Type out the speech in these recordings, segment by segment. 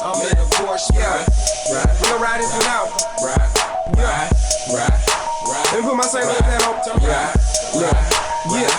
I'm in the Porsche, yeah. Right. We'll ride this one out. Right. Let me put my St. Louis hat on. Yeah.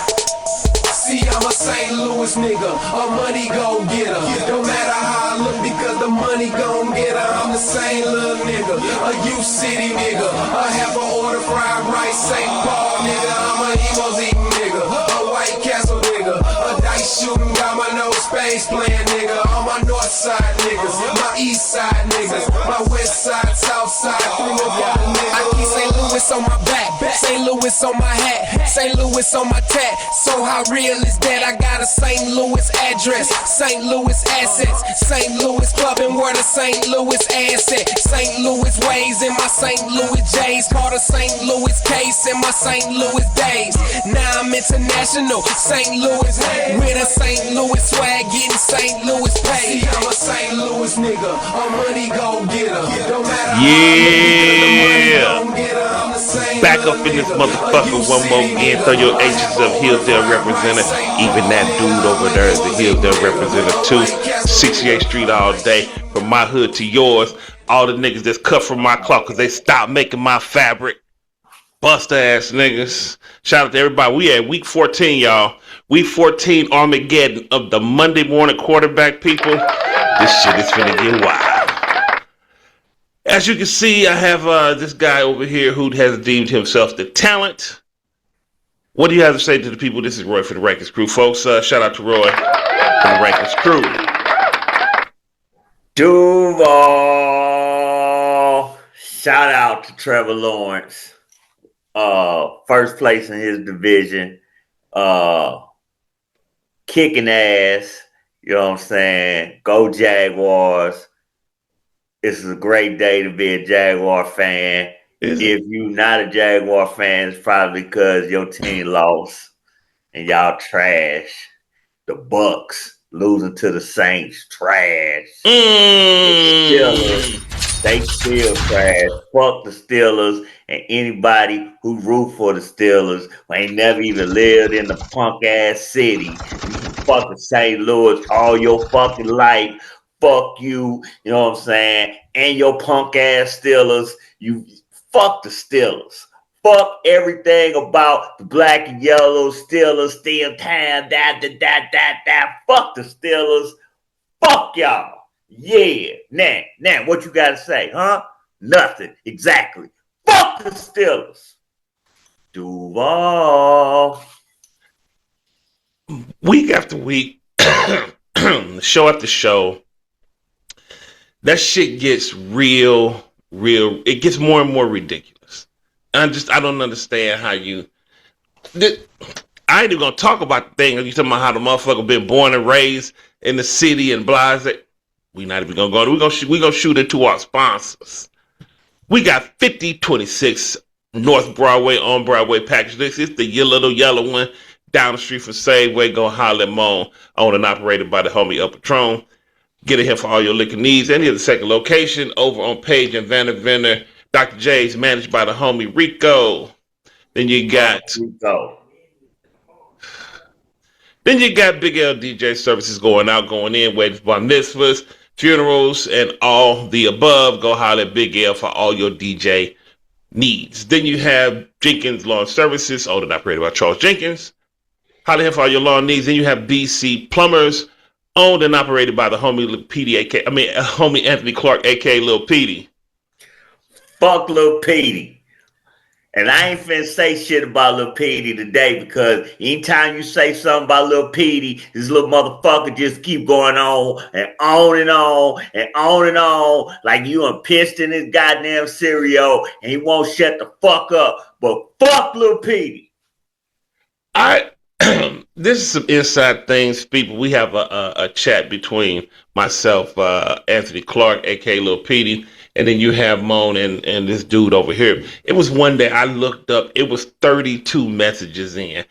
See, I'm a St. Louis nigga, a money gon' getter. Don't matter how I look because the money gon' get her. I'm the same little nigga, a U City nigga, a half a order fried rice, St. Paul nigga. I'm a emos eating nigga, a White Castle nigga, a dice shooting, got my no space playing nigga. All my north side niggas, my east side niggas, my west side, south side, 305 niggas. I keep St. Louis on my back, St. Louis on my hat, St. Louis on my tat. So how real is that? I got a St. Louis address, St. Louis assets, St. Louis clubbing where the St. Louis asset, St. Louis ways in my St. Louis J's, called a St. Louis case in my St. Louis days. Now I'm international, St. Louis with a St. Louis swag, getting St. Louis paid. See, I'm a St. Louis nigga, a money gon' get her. Don't matter how yeah. Back up in this motherfucker one more again. Throw your H's up, Hillsdale representative. Even that dude over there is the Hillsdale representative too. 68th Street all day. From my hood to yours. All the niggas that's cut from my cloth because they stopped making my fabric. Buster ass niggas. Shout out to everybody. We at week 14, y'all. Week 14 Armageddon of the Monday morning quarterback people. This shit is finna get wild. As you can see, I have this guy over here who has deemed himself the talent. What do you have to say to the people? This is Roy for the Rankins Crew. Folks, shout out to Roy for the Rankins Crew. Duval. Shout out to Trevor Lawrence. First place in his division. Kicking ass. You know what I'm saying? Go Jaguars. This is a great day to be a Jaguar fan. If you're not a Jaguar fan, it's probably because your team lost and y'all trash. The Bucks losing to the Saints, trash. The Steelers, they still trash. Fuck the Steelers and anybody who root for the Steelers who ain't never even lived in the punk ass city. You fucking St. Louis all your fucking life. Fuck you, you know what I'm saying? And your punk ass Steelers. You fuck the Steelers. Fuck everything about the black and yellow Steelers, Steel Town, that. Fuck the Steelers. Fuck y'all. Yeah. Now, what you gotta say, huh? Nothing. Exactly. Fuck the Steelers. Duval. Week after week, show after show, that shit gets real. It gets more and more ridiculous. I don't understand how you. I ain't even gonna talk about the thing. You talking about how the motherfucker been born and raised in the city and blase. We not even gonna go. We gonna shoot into our sponsors. We got 5026 North Broadway on Broadway package. This is the little yellow one down the street from Safeway. Go holler at Moan, owned and operated by the homie Up Patron. Get it here for all your liquor needs. Any of the second location over on Page and Vanna Vendor. Dr. J's managed by the homie Rico. Then you got Big L DJ services going out, going in, weddings, bar mitzvahs, funerals, and all the above. Go holler at Big L for all your DJ needs. Then you have Jenkins Lawn Services, owned and operated by Charles Jenkins. Holler here for all your lawn needs. Then you have BC Plumbers, owned and operated by the homie homie Anthony Clark, aka Lil Petey. Fuck Lil Petey. And I ain't finna say shit about Lil Petey today because anytime you say something about Lil Petey, this little motherfucker just keep going on and on and on and on and on like you done pissed in his goddamn cereal and he won't shut the fuck up. But fuck Lil Petey. This is some inside things, people. We have a chat between myself, Anthony Clark, aka Lil Petey, and then you have Moan and this dude over here. It was one day I looked up, it was 32 messages in.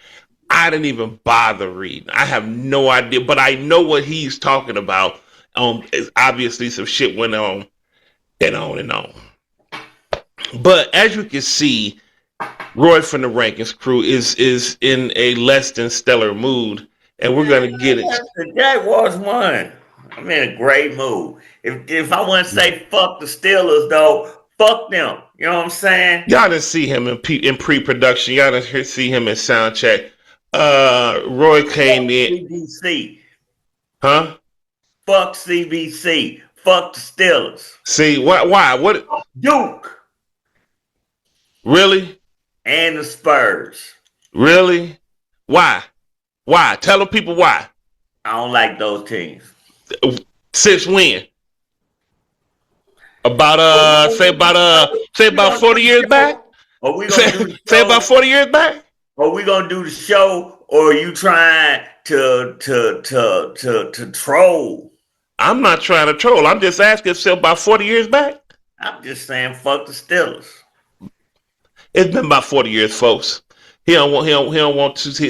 I didn't even bother reading. I have no idea, but I know what he's talking about. Obviously some shit went on and on and on. But as you can see, Roy from the Rankins Crew is in a less than stellar mood, and we're gonna get it. The Jaguars won. I'm in a great mood. If I want to say fuck the Steelers though, fuck them. You know what I'm saying? Y'all didn't see him in pre-production. Y'all didn't see him in sound check. Roy came Fuck in, CBC. huh? Fuck CBC. Fuck the Steelers. See why? What? Duke Really? and the Spurs. Really? Why? Why? Tell the people why. I don't like those teams. Since when? Say about 40 years back? Are we gonna do the Say about show? 40 years back? Are we gonna do the show? Or are you trying to troll? I'm not trying to troll. I'm just asking if about 40 years back. I'm just saying fuck the Steelers. It's been about 40 years, folks. He don't want to.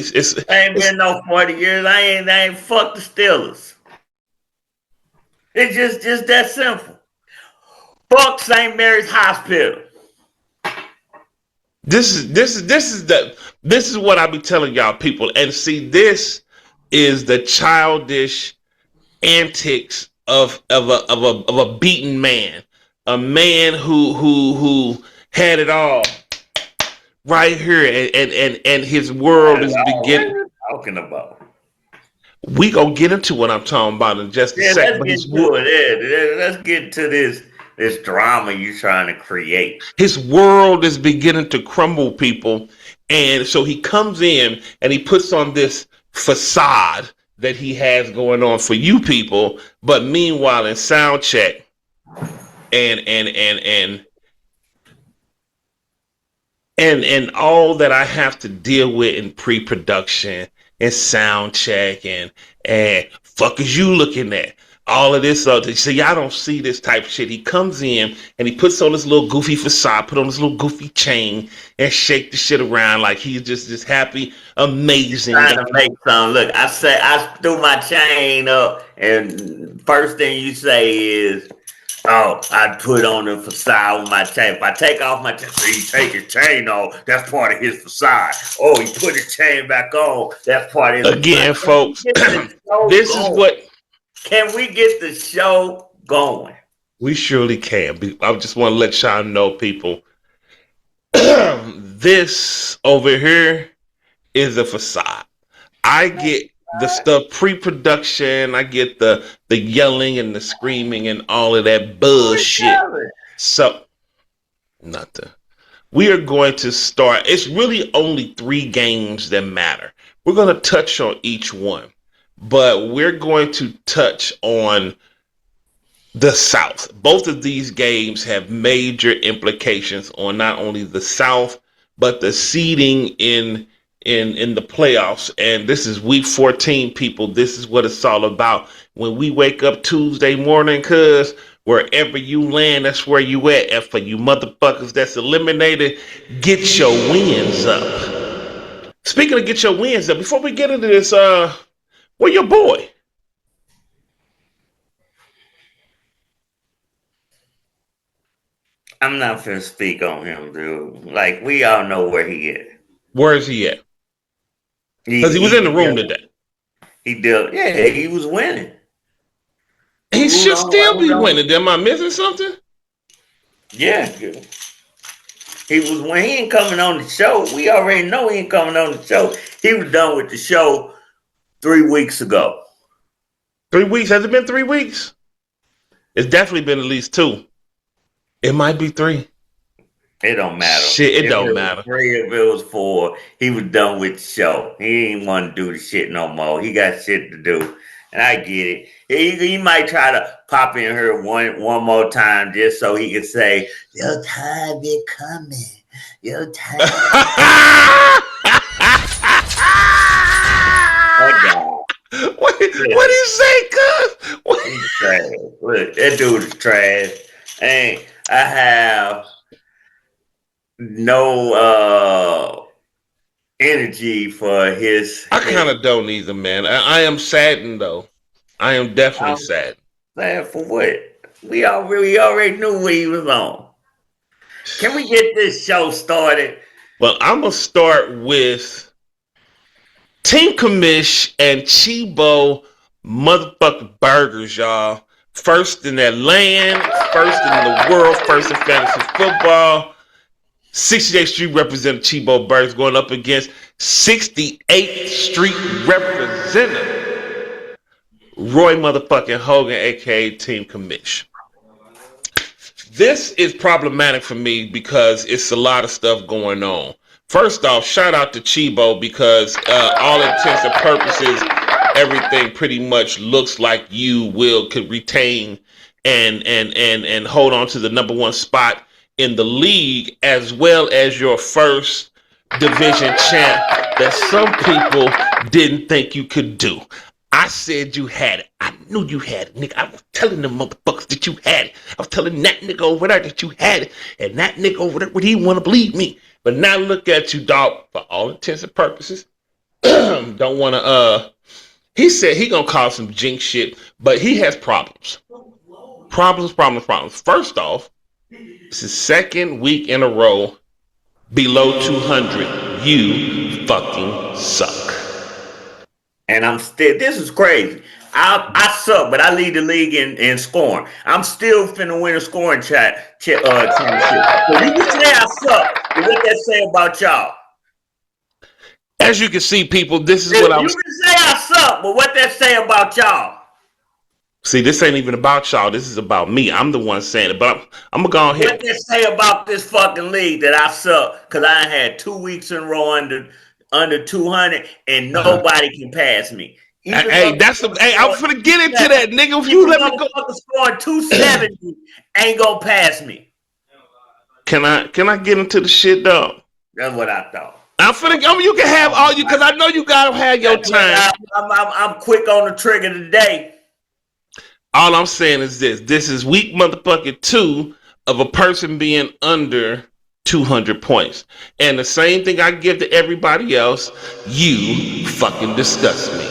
Ain't been no 40 years. I ain't fuck the Steelers. It's just that simple. Fuck St. Mary's Hospital. This is what I be telling y'all people. And see, this is the childish antics of a beaten man, a man who had it all right here, and his world is beginning. What are you talking about? We gonna get into what I'm talking about in just a second. Let's get to it. Let's get to this drama you're trying to create. His world is beginning to crumble, people, and so he comes in and he puts on this facade that he has going on for you people, but meanwhile in sound check and all that I have to deal with in pre-production and sound check and fuck is you looking at? All of this, so y'all don't see this type of shit. He comes in and he puts on this little goofy facade, put on this little goofy chain, and shake the shit around like he's just happy, amazing. Trying to make some. Look, I threw my chain up, and first thing you say is, "Oh, I put on the facade with my chain." If I take off my chain, so he take his chain off, that's part of his facade. Oh, he put his chain back on, that's part of his again, facade. folks. This is what. Can we get the show going? We surely can. I just want to let y'all know, people. This over here is a facade. I get the stuff pre-production. I get the yelling and the screaming and all of that bullshit. So, nothing. We are going to start. It's really only 3 games that matter. We're going to touch on each one. But we're going to touch on the South. Both of these games have major implications on not only the South, but the seeding in the playoffs. And this is week 14, people. This is what it's all about. When we wake up Tuesday morning, cuz wherever you land, that's where you at. And for you motherfuckers that's eliminated, get your wins up. Speaking of get your wins up, before we get into this, where your boy? I'm not finna speak on him, dude. Like, we all know where he is. Where is he at? Because he was in the room today. He did. Yeah, he was winning. He should still be winning. Am I missing something? Yeah. He was when he ain't coming on the show. We already know he ain't coming on the show. He was done with the show 3 weeks ago. 3 weeks? Has it been 3 weeks? It's definitely been at least 2. It might be 3. It don't matter. Shit, it don't matter. 3, if it was 4, he was done with the show. He ain't want to do the shit no more. He got shit to do. And I get it. He might try to pop in here one more time just so he could say, "Your time is coming. Your time." What do you say, cuz? He's trash. Look, that dude is trash. And I have no energy for his. I kind of don't either, man. I am saddened though. I am definitely saddened. Sad for what? We already knew what he was on. Can we get this show started? Well, I'm gonna start with Team Commish and Chibo motherfucking burgers, y'all. First in that land, first in the world, first in fantasy football. 68th Street Representative Chibo Burgers going up against 68th Street Representative Roy motherfucking Hogan, aka Team Commish. This is problematic for me because it's a lot of stuff going on. First off, shout out to Chibo because all intents and purposes, everything pretty much looks like you could retain and hold on to the number one spot in the league, as well as your first division champ that some people didn't think you could do. I said you had it. I knew you had it, nigga. I was telling them motherfuckers that you had it. I was telling that nigga over there that you had it. And that nigga over there, would he want to believe me? But now look at you, dog, for all intents and purposes. Don't want to, he said he gonna cause some jinx shit, but he has problems. Problems. First off, it's his second week in a row below 200. You fucking suck. And I'm still, this is crazy. I suck, but I lead the league in scoring. I'm still finna win a scoring championship. So you can say I suck, but what that say about y'all? As you can see, people, this is what I'm. You can say I suck, but what that say about y'all? See, this ain't even about y'all. This is about me. I'm the one saying it, but I'm gonna go ahead. What that say about this fucking league that I suck? Because I had 2 weeks in a row under 200, and nobody can pass me. Hey, I'm finna get into that, nigga. If you let me go, scoring 270 ain't gonna pass me. Can I get into the shit, though? That's what I thought. You can have all you, because I know you gotta have your time. I'm quick on the trigger today. All I'm saying is this: this is week motherfucking 2 of a person being under 200 points, and the same thing I give to everybody else. You fucking disgust me,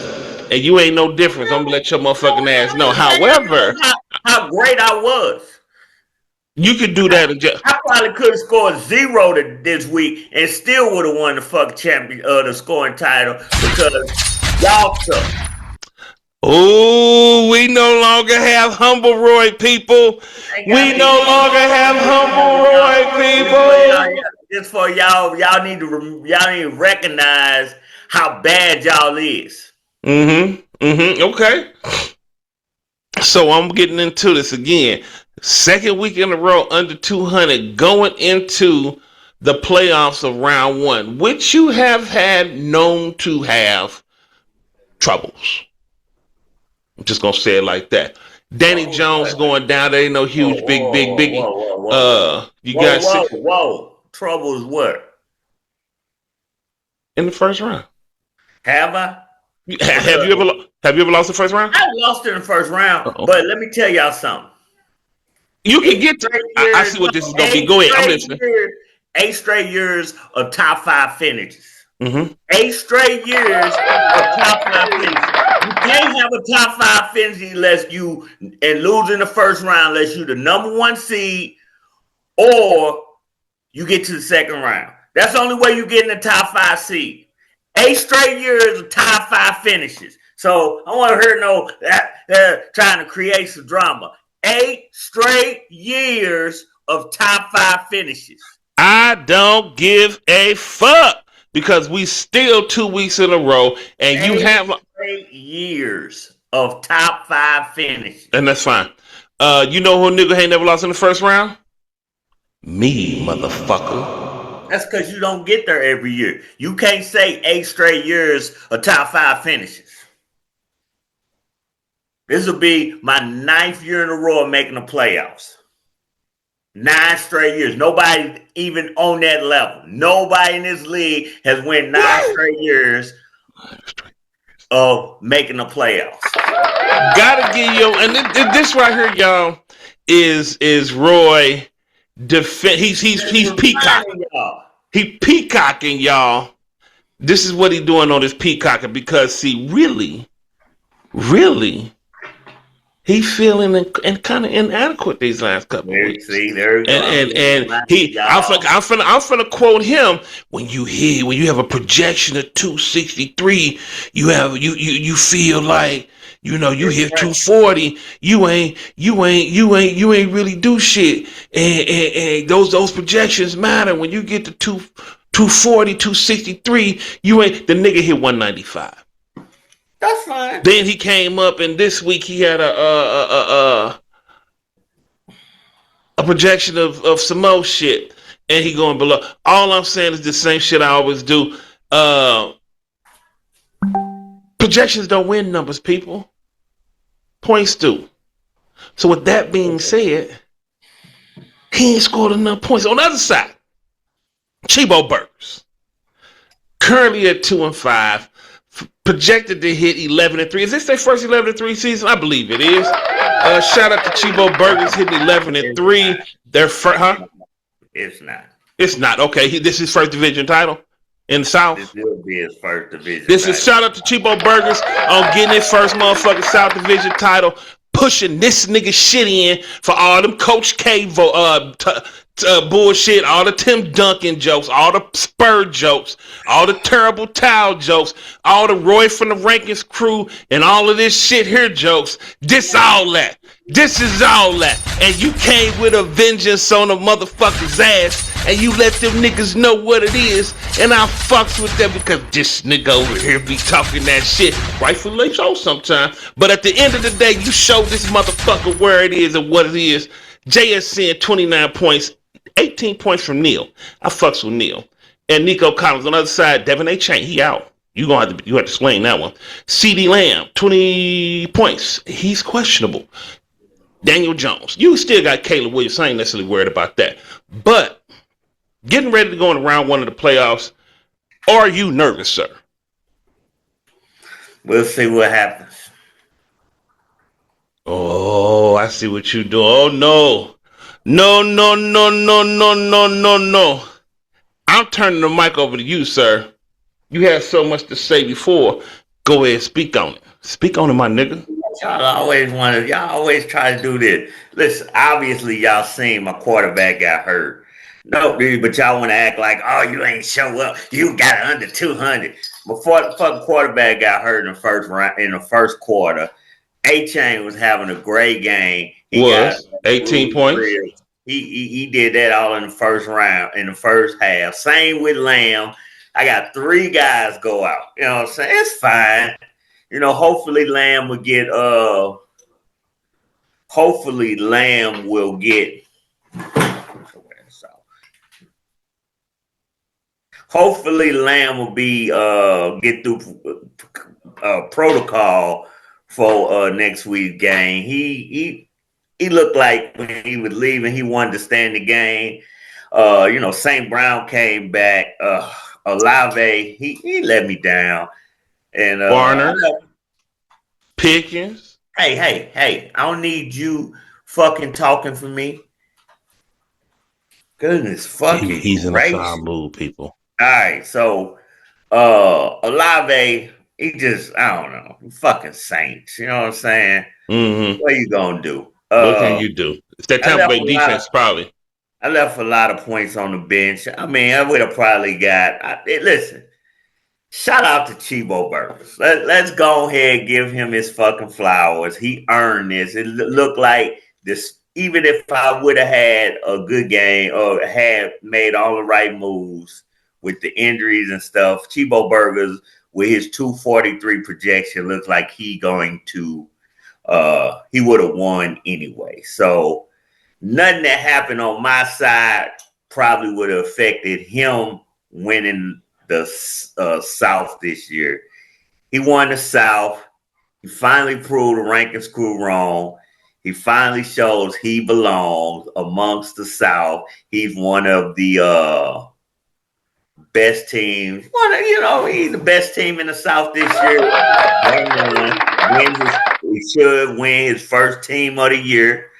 and you ain't no difference. I'm gonna let your motherfucking ass know. However, how great I was. You could do that. I probably could have scored 0 this week and still would have won the fuck champion, the scoring title, because y'all suck. Oh, we no longer have Humble Roy, people. We no longer have Humble Roy, people. Just for y'all need to recognize how bad y'all is. Okay. So I'm getting into this again. Second week in a row under 200, going into the playoffs of round 1, which you have had known to have troubles. I'm just gonna say it like that. Danny Jones going down. There ain't no huge, big. You guys. Trouble is what? In the first round. Have I? Have you ever lost the first round? I lost in the first round, but let me tell y'all something. You can get to. I see what this is gonna be. Go ahead. I'm listening. 8 straight years of top 5 finishes. 8 straight years of top 5 finishes. You can't have a top 5 finish unless you and lose in the first round unless you the number 1 seed or you get to the second round. That's the only way you get in the top 5 seed. 8 straight years of top 5 finishes. So I want to hear that trying to create some drama. 8 straight years of top 5 finishes. I don't give a fuck because we still 2 weeks in a row, and you have 8 years of top 5 finishes, and that's fine. You know who nigga ain't never lost in the first round? Me, motherfucker. That's because you don't get there every year. You can't say 8 straight years of top 5 finishes. This will be my 9th year in a row of making the playoffs. 9 straight years. Nobody even on that level. Nobody in this league has won 9 straight years of making the playoffs. Gotta give you, and this right here, y'all, is Roy. He's peacocking. He peacocking, y'all. This is what he doing on this peacocking because, see, really. He feeling and kind of inadequate these last couple of weeks. See, there you go. And I'm finna quote him. When you have a projection of 263, you feel like You know, you hit 240, you ain't really do shit. And those projections matter. When you get to 240, 263, you ain't the nigga hit 195. That's fine. Then he came up, and this week he had a projection of some more shit, and he going below. All I'm saying is the same shit I always do. Projections don't win numbers, people. Points do. So with that being said, he ain't scored enough points. On the other side, Chibo Burgers, currently at 2-5, projected to hit 11-3. Is this their first 11-3 season? I believe it is. Shout out to Chibo Burgers hitting 11-3. Their first, huh? It's not. It's not. Okay, this is his first division title in the South. This will be his first division. This is shout out to Chibo Burgers on getting his first motherfucking South Division title, pushing this nigga shit in for all them Coach K bullshit, all the Tim Duncan jokes, all the Spur jokes, all the terrible towel jokes, all the Roy from the Rankins crew, and all of this shit here jokes. This all that. This is all that. And you came with a vengeance on a motherfucker's ass, and you let them niggas know what it is, and I fucks with them because this nigga over here be talking that shit. Rightfully so sometimes. But at the end of the day, you show this motherfucker where it is and what it is. JSN 29 points, 18 points from Neil. I fucks with Neil. And Nico Collins on the other side, Devin A. Chain, he out. You have to explain that one. CD Lamb, 20 points. He's questionable. Daniel Jones. You still got Caleb Williams. I ain't necessarily worried about that. But getting ready to go in round one of the playoffs, are you nervous, sir? We'll see what happens. Oh, I see what you do. Oh, no. No. I'm turning the mic over to you, sir. You had so much to say before. Go ahead, speak on it. Speak on it, my nigga. Y'all always try to do this. Listen, obviously y'all seen my quarterback got hurt. No, dude, but y'all want to act like, oh, you ain't show up. You got under 200. Before the fucking quarterback got hurt in the first quarter, A-Chain was having a great game. He got 18 points. He did that all in the first round, in the first half. Same with Lamb. I got 3 guys go out. You know what I'm saying? It's fine. You know, hopefully Lamb will get be get through protocol for next week's game. He looked like when he was leaving, he wanted to stay in the game. You know, St. Brown came back. Olave, he let me down. And Warner, Pickens. Hey, I don't need you fucking talking for me. Goodness fucking He's in gracious. a foul mood, people. All right, so Olave, he just, I don't know, fucking Saints. You know what I'm saying? Mm-hmm. What are you gonna do? What can you do? It's that Tampa Bay defense, probably. I left a lot of points on the bench. I mean, I would have probably got. Listen, shout out to Chibo Burgers. Let's go ahead and give him his fucking flowers. He earned this. It looked like this. Even if I would have had a good game or had made all the right moves with the injuries and stuff, Chibo Burgers with his 243 projection looks like he would have won anyway. So nothing that happened on my side probably would have affected him winning the South this year. He won the South. He finally proved the Rankins crew wrong. He finally shows he belongs amongst the South. He's one of the best teams. He's the best team in the South this year. He should win his first team of the year.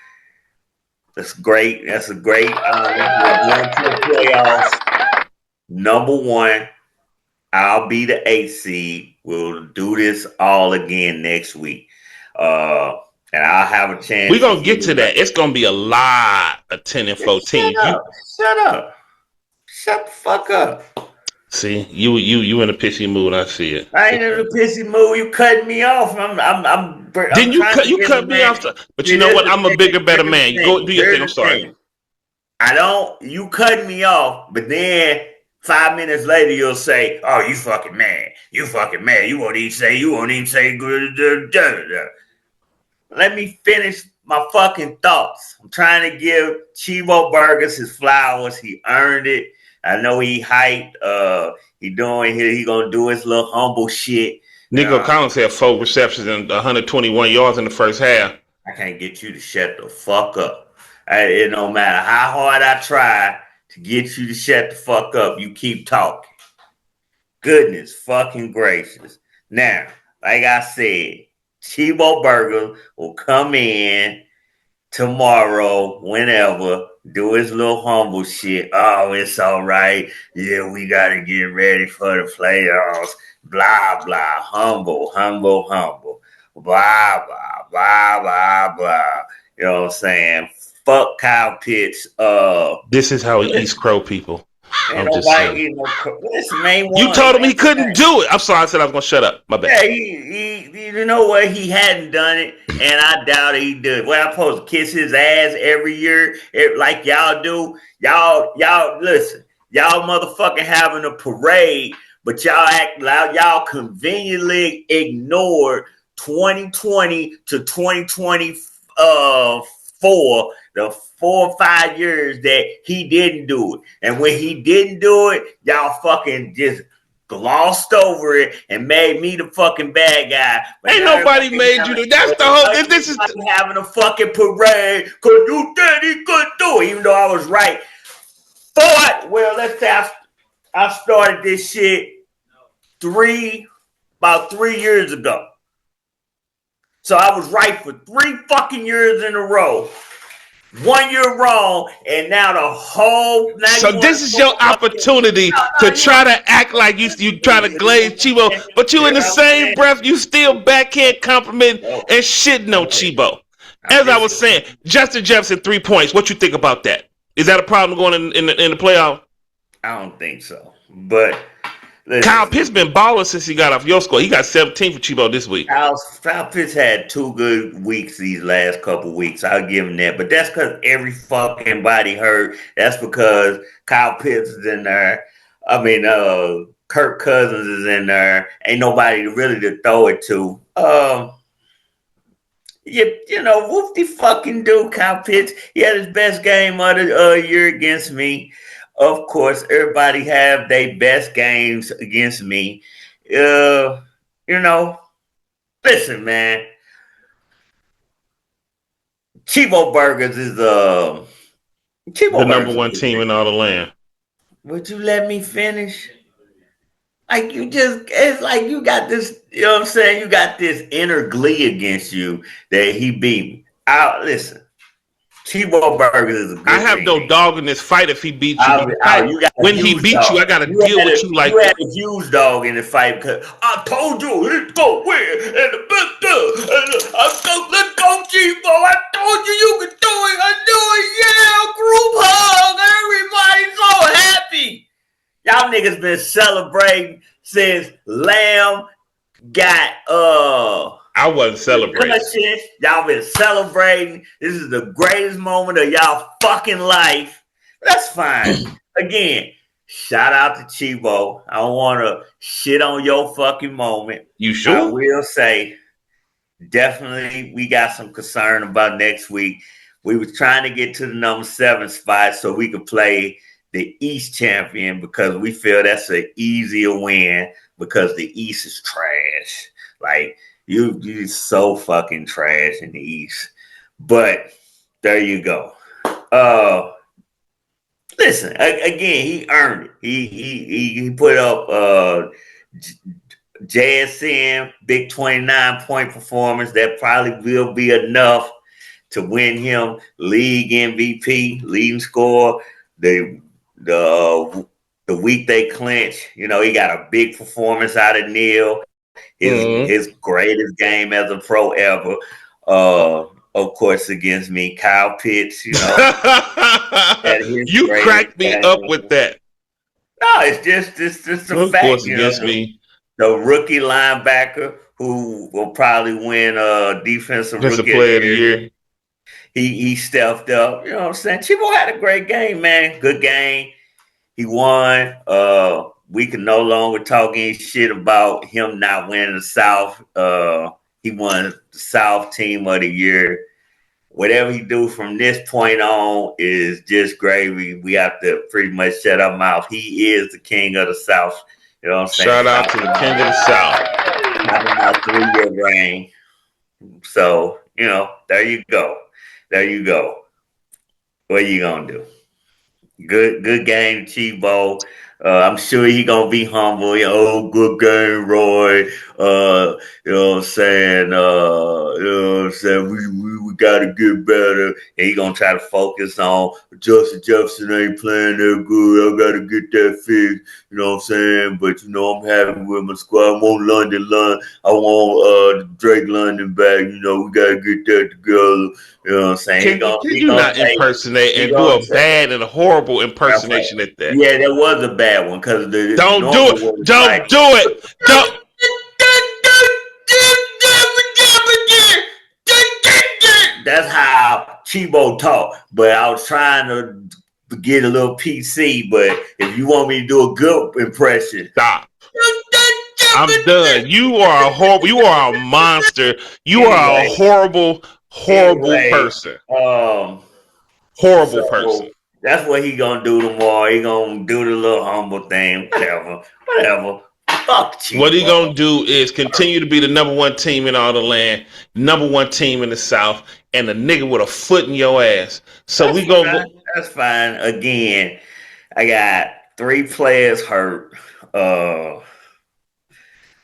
That's great. That's a great. We're going to the playoffs. Number 1. I'll be the 8th seed. We'll do this all again next week. And I'll have a chance. We're going to get to that. It's going to be a lot of 10-4 teams. Shut up. Shut the fuck up. See, you in a pissy mood. I see it. I ain't in a pissy mood. You cutting me off. Then you cut me off. But you know what? I'm a bigger, better man. You go do your thing. I'm sorry. You cutting me off, but then 5 minutes later you'll say, "Oh, you fucking mad. You fucking mad. You won't even say good." Let me finish my fucking thoughts. I'm trying to give Chivo Burgers his flowers. He earned it. I know he hyped. He gonna do his little humble shit. Nico Collins had 4 receptions and 121 yards in the first half. I can't get you to shut the fuck up. It don't matter how hard I try to get you to shut the fuck up. You keep talking. Goodness fucking gracious. Now, like I said, Chivo Burger will come in tomorrow, whenever, do his little humble shit. Oh, it's all right. Yeah, we got to get ready for the playoffs. Blah, blah. Humble. Blah, blah, blah, blah, blah. You know what I'm saying? Fuck Kyle Pitts. This is how he eats crow people. I'm just saying. Listen, man, you told him he couldn't do it. I'm sorry. I said I was going to shut up. My bad. Yeah, you know what? He hadn't done it, and I doubt he did. Well, I'm supposed to kiss his ass every year, like y'all do. Y'all listen. Y'all motherfucking having a parade, but y'all act loud. Y'all conveniently ignored 2020 to 2024. The 4 or 5 years that he didn't do it. And when he didn't do it, y'all fucking just glossed over it and made me the fucking bad guy. But ain't nobody made you. That's the whole. This is having a fucking parade because you said he couldn't do it, even though I was right. Well, let's say I started this shit about 3 years ago. So I was right for 3 fucking years in a row. 1 year wrong, and now the whole. So this is your opportunity to try to act like you try to glaze Chivo, but you in the same breath you still backhand compliment and shitting on Chivo. As I was saying, Justin Jefferson 3 points. What you think about that? Is that a problem going in the playoff? I don't think so, but. Listen, Kyle Pitts been balling since he got off your score. He got 17 for Chivo this week. Kyle Pitts had 2 good weeks these last couple weeks. I'll give him that. But that's because every fucking body hurt. That's because Kyle Pitts is in there. I mean, Kirk Cousins is in there. Ain't nobody really to throw it to. You know, whoop-de fucking do, Kyle Pitts. He had his best game of the year against me. Of course, everybody have their best games against me. You know, listen, man. Chivo Burgers is the number 1 team in all the land. Would you let me finish? Like it's like you got this, you know what I'm saying? You got this inner glee against you that he beat me. Listen. Chivo Burgers is a good I have team. no dog in this fight if he beats you. When he beats you, I got to deal with you like that. You had a huge dog in the fight because I told you it's going to win. And the best let's go, Chivo. I told you could do it. I knew it. Yeah, group hug. Everybody's so happy. Y'all niggas been celebrating since Lamb got I wasn't celebrating. Y'all been celebrating. This is the greatest moment of y'all fucking life. That's fine. Again, shout out to Chivo. I don't want to shit on your fucking moment. You sure? I will say, definitely we got some concern about next week. We was trying to get to the number 7 spot so we could play the East champion because we feel that's an easier win because the East is trash. Like, you so fucking trash in the East. But there you go. Listen, again, he earned it. He put up JSN, big 29-point performance. That probably will be enough to win him league MVP, leading scorer. The week they clinch, you know, he got a big performance out of Neil. His greatest game as a pro ever. Of course, against me, Kyle Pitts, you know. You cracked me up with that. No, it's just a Of fact. course, You know, against me. the rookie linebacker who will probably win defensive Just a rookie of the player of the year. year. He stepped up. You know what I'm saying? Chibo had a great game, man. Good game. He won. We can no longer talk any shit about him not winning the South. He won the South Team of the Year. Whatever he do from this point on is just gravy. We have to pretty much shut our mouth. He is the king of the South. You know what I'm saying? Shout out to the king of the South. Having my 3-year reign. So, you know, there you go. There you go. What are you gonna do? Good game, Chibo. I'm sure he gonna be humble. Good game, Roy. You know what I'm saying? We gotta get better. And he gonna try to focus on Justin Jefferson ain't playing that good. I gotta get that fixed. You know what I'm saying? But you know, I'm happy with my squad. I want London. I want Drake London back. You know, we gotta get that together. You know what I'm saying? Can you not impersonate and do a bad and a horrible impersonation at that? Yeah, that was a bad one because don't do it. Don't do it. Don't. That's how Chibo talk. But I was trying to get a little PC. But if you want me to do a good impression, stop. I'm done. You are a horrible. You are a monster. You are a horrible person. Horrible person. That's what he gonna do tomorrow. He gonna do the little humble thing. Whatever. Fuck you. What he gonna do is continue to be the number one team in all the land, number one team in the South, and the nigga with a foot in your ass. So that's we gonna. That's fine. Again, I got 3 players hurt. I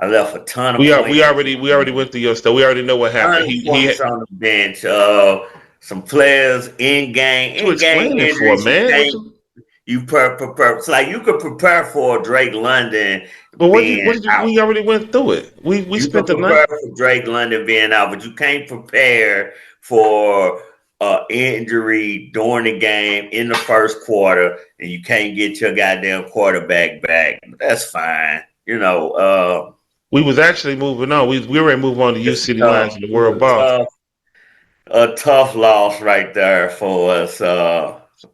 left a ton of points. We already went through your stuff. We already know what happened. He on the bench. Some players in game. What you explaining for, man? You prepare. It's like you could prepare for Drake London. But we already went through it. We spent the night for Drake London being out, but you can't prepare for injury during the game in the first quarter, and you can't get your goddamn quarterback back. That's fine. You know. We was actually moving on. We were ready to move on to U City Lions and the World Boss. A tough loss right there for us.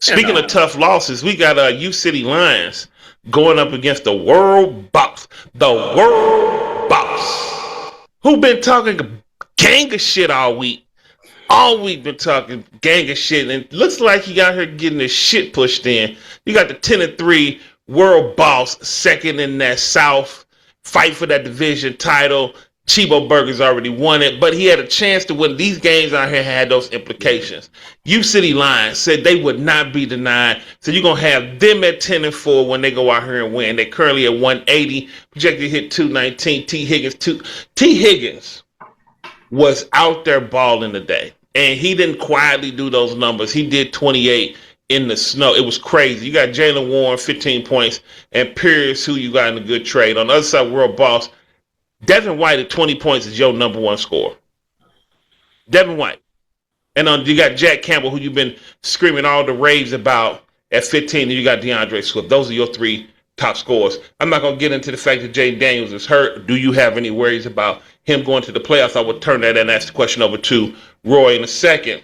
Speaking of tough losses, we got U City Lions going up against the World Boss. The World Boss. Who been talking gang of shit all week. All week been talking gang of shit. And it looks like he got here getting his shit pushed in. You got the 10-3 World Boss, second in that South. Fight for that division title. Chibo Burgers already won it, but he had a chance to win. These games out here had those implications. U City Lions said they would not be denied. So you're going to have them at 10-4 when they go out here and win. They're currently at 180, projected to hit 219. T. Higgins was out there balling today, and he didn't quietly do those numbers. He did 28 in the snow. It was crazy. You got Jalen Warren, 15 points, and Pierce, who you got in a good trade. On the other side, World Boss, Devin White at 20 points is your number one scorer. Devin White. And you got Jack Campbell, who you've been screaming all the raves about at 15, and you got DeAndre Swift. Those are your 3 top scorers. I'm not going to get into the fact that Jaden Daniels is hurt. Do you have any worries about him going to the playoffs? I would turn that and ask the question over to Roy in a second.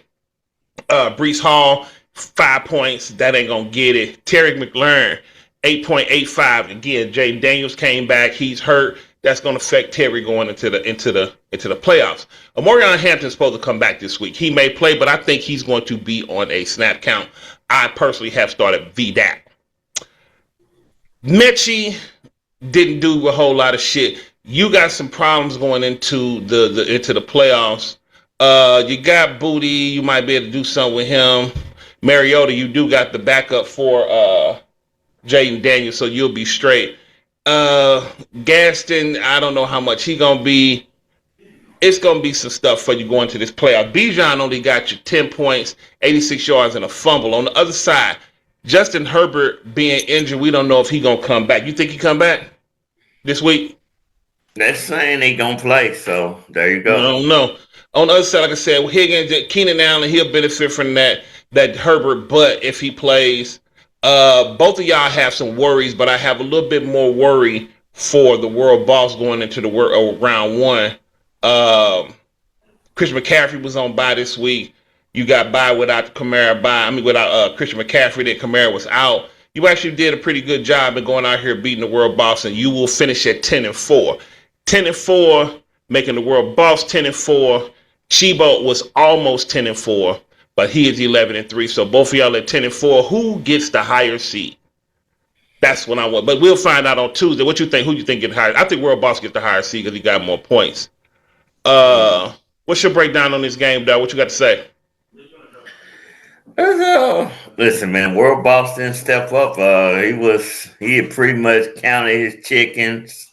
Breece Hall, 5 points. That ain't going to get it. Terry McLaurin, 8.85. Again, Jaden Daniels came back. He's hurt. That's going to affect Terry going into the playoffs. Omarion Hampton's supposed to come back this week. He may play, but I think he's going to be on a snap count. I personally have started VDAC. Mechie didn't do a whole lot of shit. You got some problems going into the playoffs. You got Booty. You might be able to do something with him. Mariota, you do got the backup for Jaden Daniels, so you'll be straight. Gaston, I don't know how much he gonna be. It's gonna be some stuff for you going to this playoff. Bijan only got you 10 points, 86 yards, and a fumble. On the other side, Justin Herbert being injured, we don't know if he gonna come back. You think he come back this week? They're saying they gonna play, so there you go. I don't know. On the other side, like I said, Higgins, Keenan Allen, he'll benefit from that Herbert, but if he plays, Both of y'all have some worries, but I have a little bit more worry for the world boss going into the round one. Christian McCaffrey was on bye this week. You got bye without Kamara bye. I mean, without Christian McCaffrey, that Kamara was out. You actually did a pretty good job in going out here beating the world boss, and you will finish at 10-4. 10-4, making the world boss 10-4. Chibo was almost 10-4, but he is 11-3. So both of y'all at 10-4. Who gets the higher seed? That's what I want. But we'll find out on Tuesday. What you think? Who you think gets higher? I think World Boss gets the higher seed because he got more points. What's your breakdown on this game, dog? What you got to say? Listen, man, World Boss didn't step up. He had pretty much counted his chickens.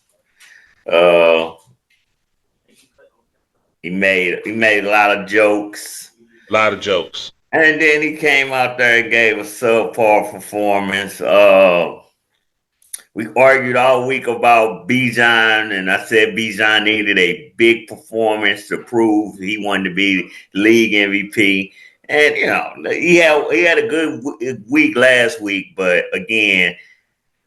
He made a lot of jokes. And then he came out there and gave a subpar performance. We argued all week about Bijan, and I said Bijan needed a big performance to prove he wanted to be league MVP. And he had a good week last week, but again,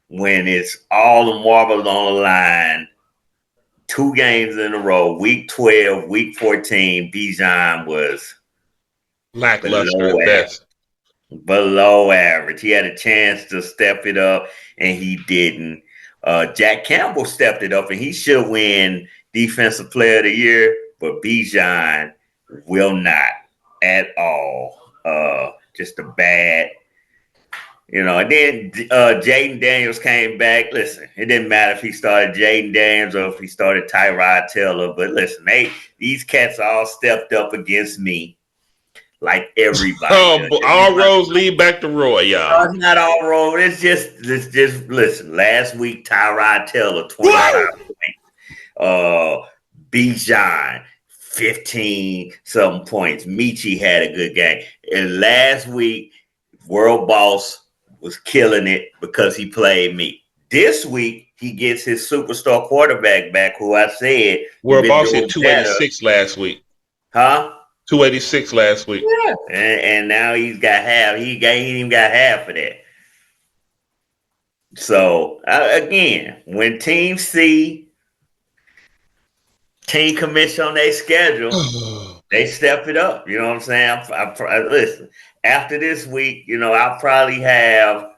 when it's all the marbles on the line, 2 games in a row, week 12, week 14, Bijan was lackluster at best. Below average. He had a chance to step it up, and he didn't. Jack Campbell stepped it up, and he should win Defensive Player of the Year, but Bijan will not at all. Just a bad, And then Jaden Daniels came back. Listen, it didn't matter if he started Jaden Daniels or if he started Tyrod Taylor, but listen, these cats all stepped up against me. Like everybody. All roads lead back to Roy, y'all. No, it's not all road. It's just listen. Last week, Tyrod Taylor 25 points. Bijan 15-something points. Michi had a good game. And last week, World Boss was killing it because he played me. This week, he gets his superstar quarterback back, who I said World Boss hit 286 last week. Huh? 286 last week. Yeah. And now he's got half. He ain't even got half of that. So, again, when teams see team commission on their schedule, they step it up. You know what I'm saying? Listen, after this week, I'll probably have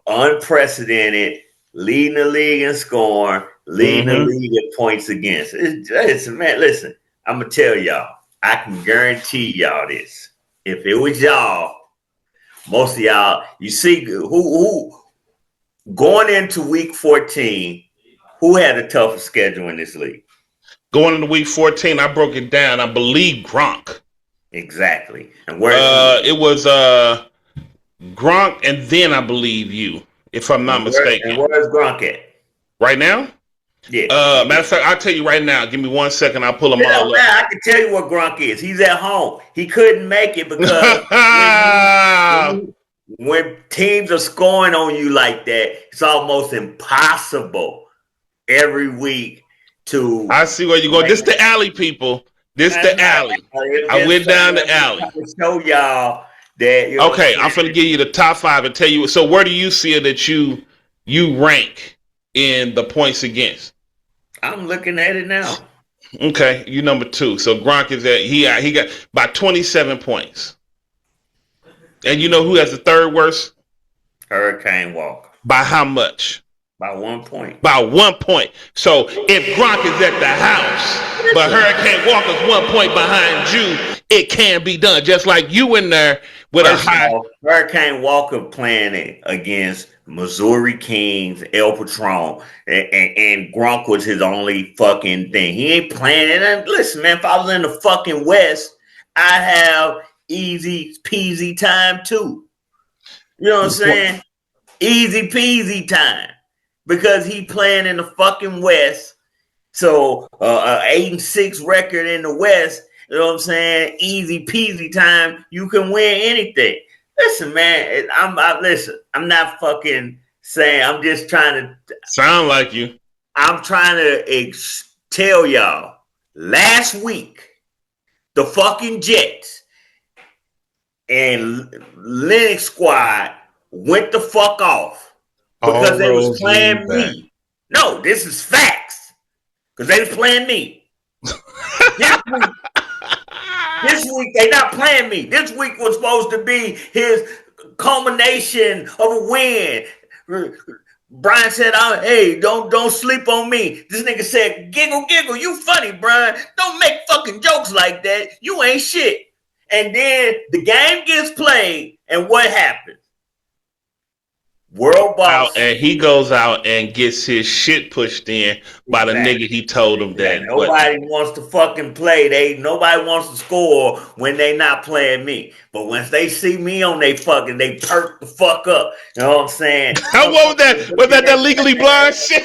unprecedented leading the league in scoring, leading the league in points against. Man, listen, I'm going to tell y'all. I can guarantee y'all this. If it was y'all, most of y'all, you see who going into week 14, who had the toughest schedule in this league? Going into week 14, I broke it down. I believe Gronk. Exactly. And where it was Gronk and then I believe you, if I'm not mistaken. And where's Gronk at? Right now? Yeah. Matter of fact, I'll tell you right now. Give me 1 second. I'll pull them all up. I can tell you what Gronk is. He's at home. He couldn't make it because when teams are scoring on you like that, it's almost impossible every week to. I see where you're going. This the alley, people. This the alley. I went down the alley. To show y'all that. Okay, I'm going to give you the top 5 and tell you. So where do you see it that you rank in the points against? I'm looking at it now. Okay, you number 2. So Gronk is at he got by 27 points. And you know who has the third worst? Hurricane Walker. By how much? By 1 point. By 1 point. So if Gronk is at the house, but Hurricane Walker's 1 point behind you, it can be done. Just like you in there with a high. Hurricane Walker playing against Missouri Kings, El Patron, and Gronk was his only fucking thing. He ain't playing. And listen, man, if I was in the fucking West, I'd have easy peasy time too. You know what I'm saying? Easy peasy time. Because he playing in the fucking West. So 8-6 record in the West, you know what I'm saying? Easy peasy time. You can win anything. Listen, man, I'm not fucking saying, I'm just trying to sound like you. I'm trying to tell y'all, last week, the fucking Jets and Linux squad went the fuck off All because they was roads lead playing back. me. No, this is facts. Because they was playing me. This week they not playing me. This week was supposed to be his culmination of a win. Brian said, "Hey, don't sleep on me." This nigga said, "Giggle, giggle, you funny, Brian. Don't make fucking jokes like that. You ain't shit." And then the game gets played, and what happens? World boss, and he goes out and gets his shit pushed in by the nigga he told him that. Nobody wants to fucking play. Nobody wants to score when they not playing me. But once they see me on they perk the fuck up. You know what I'm saying? What was that? Was that Legally Blind shit?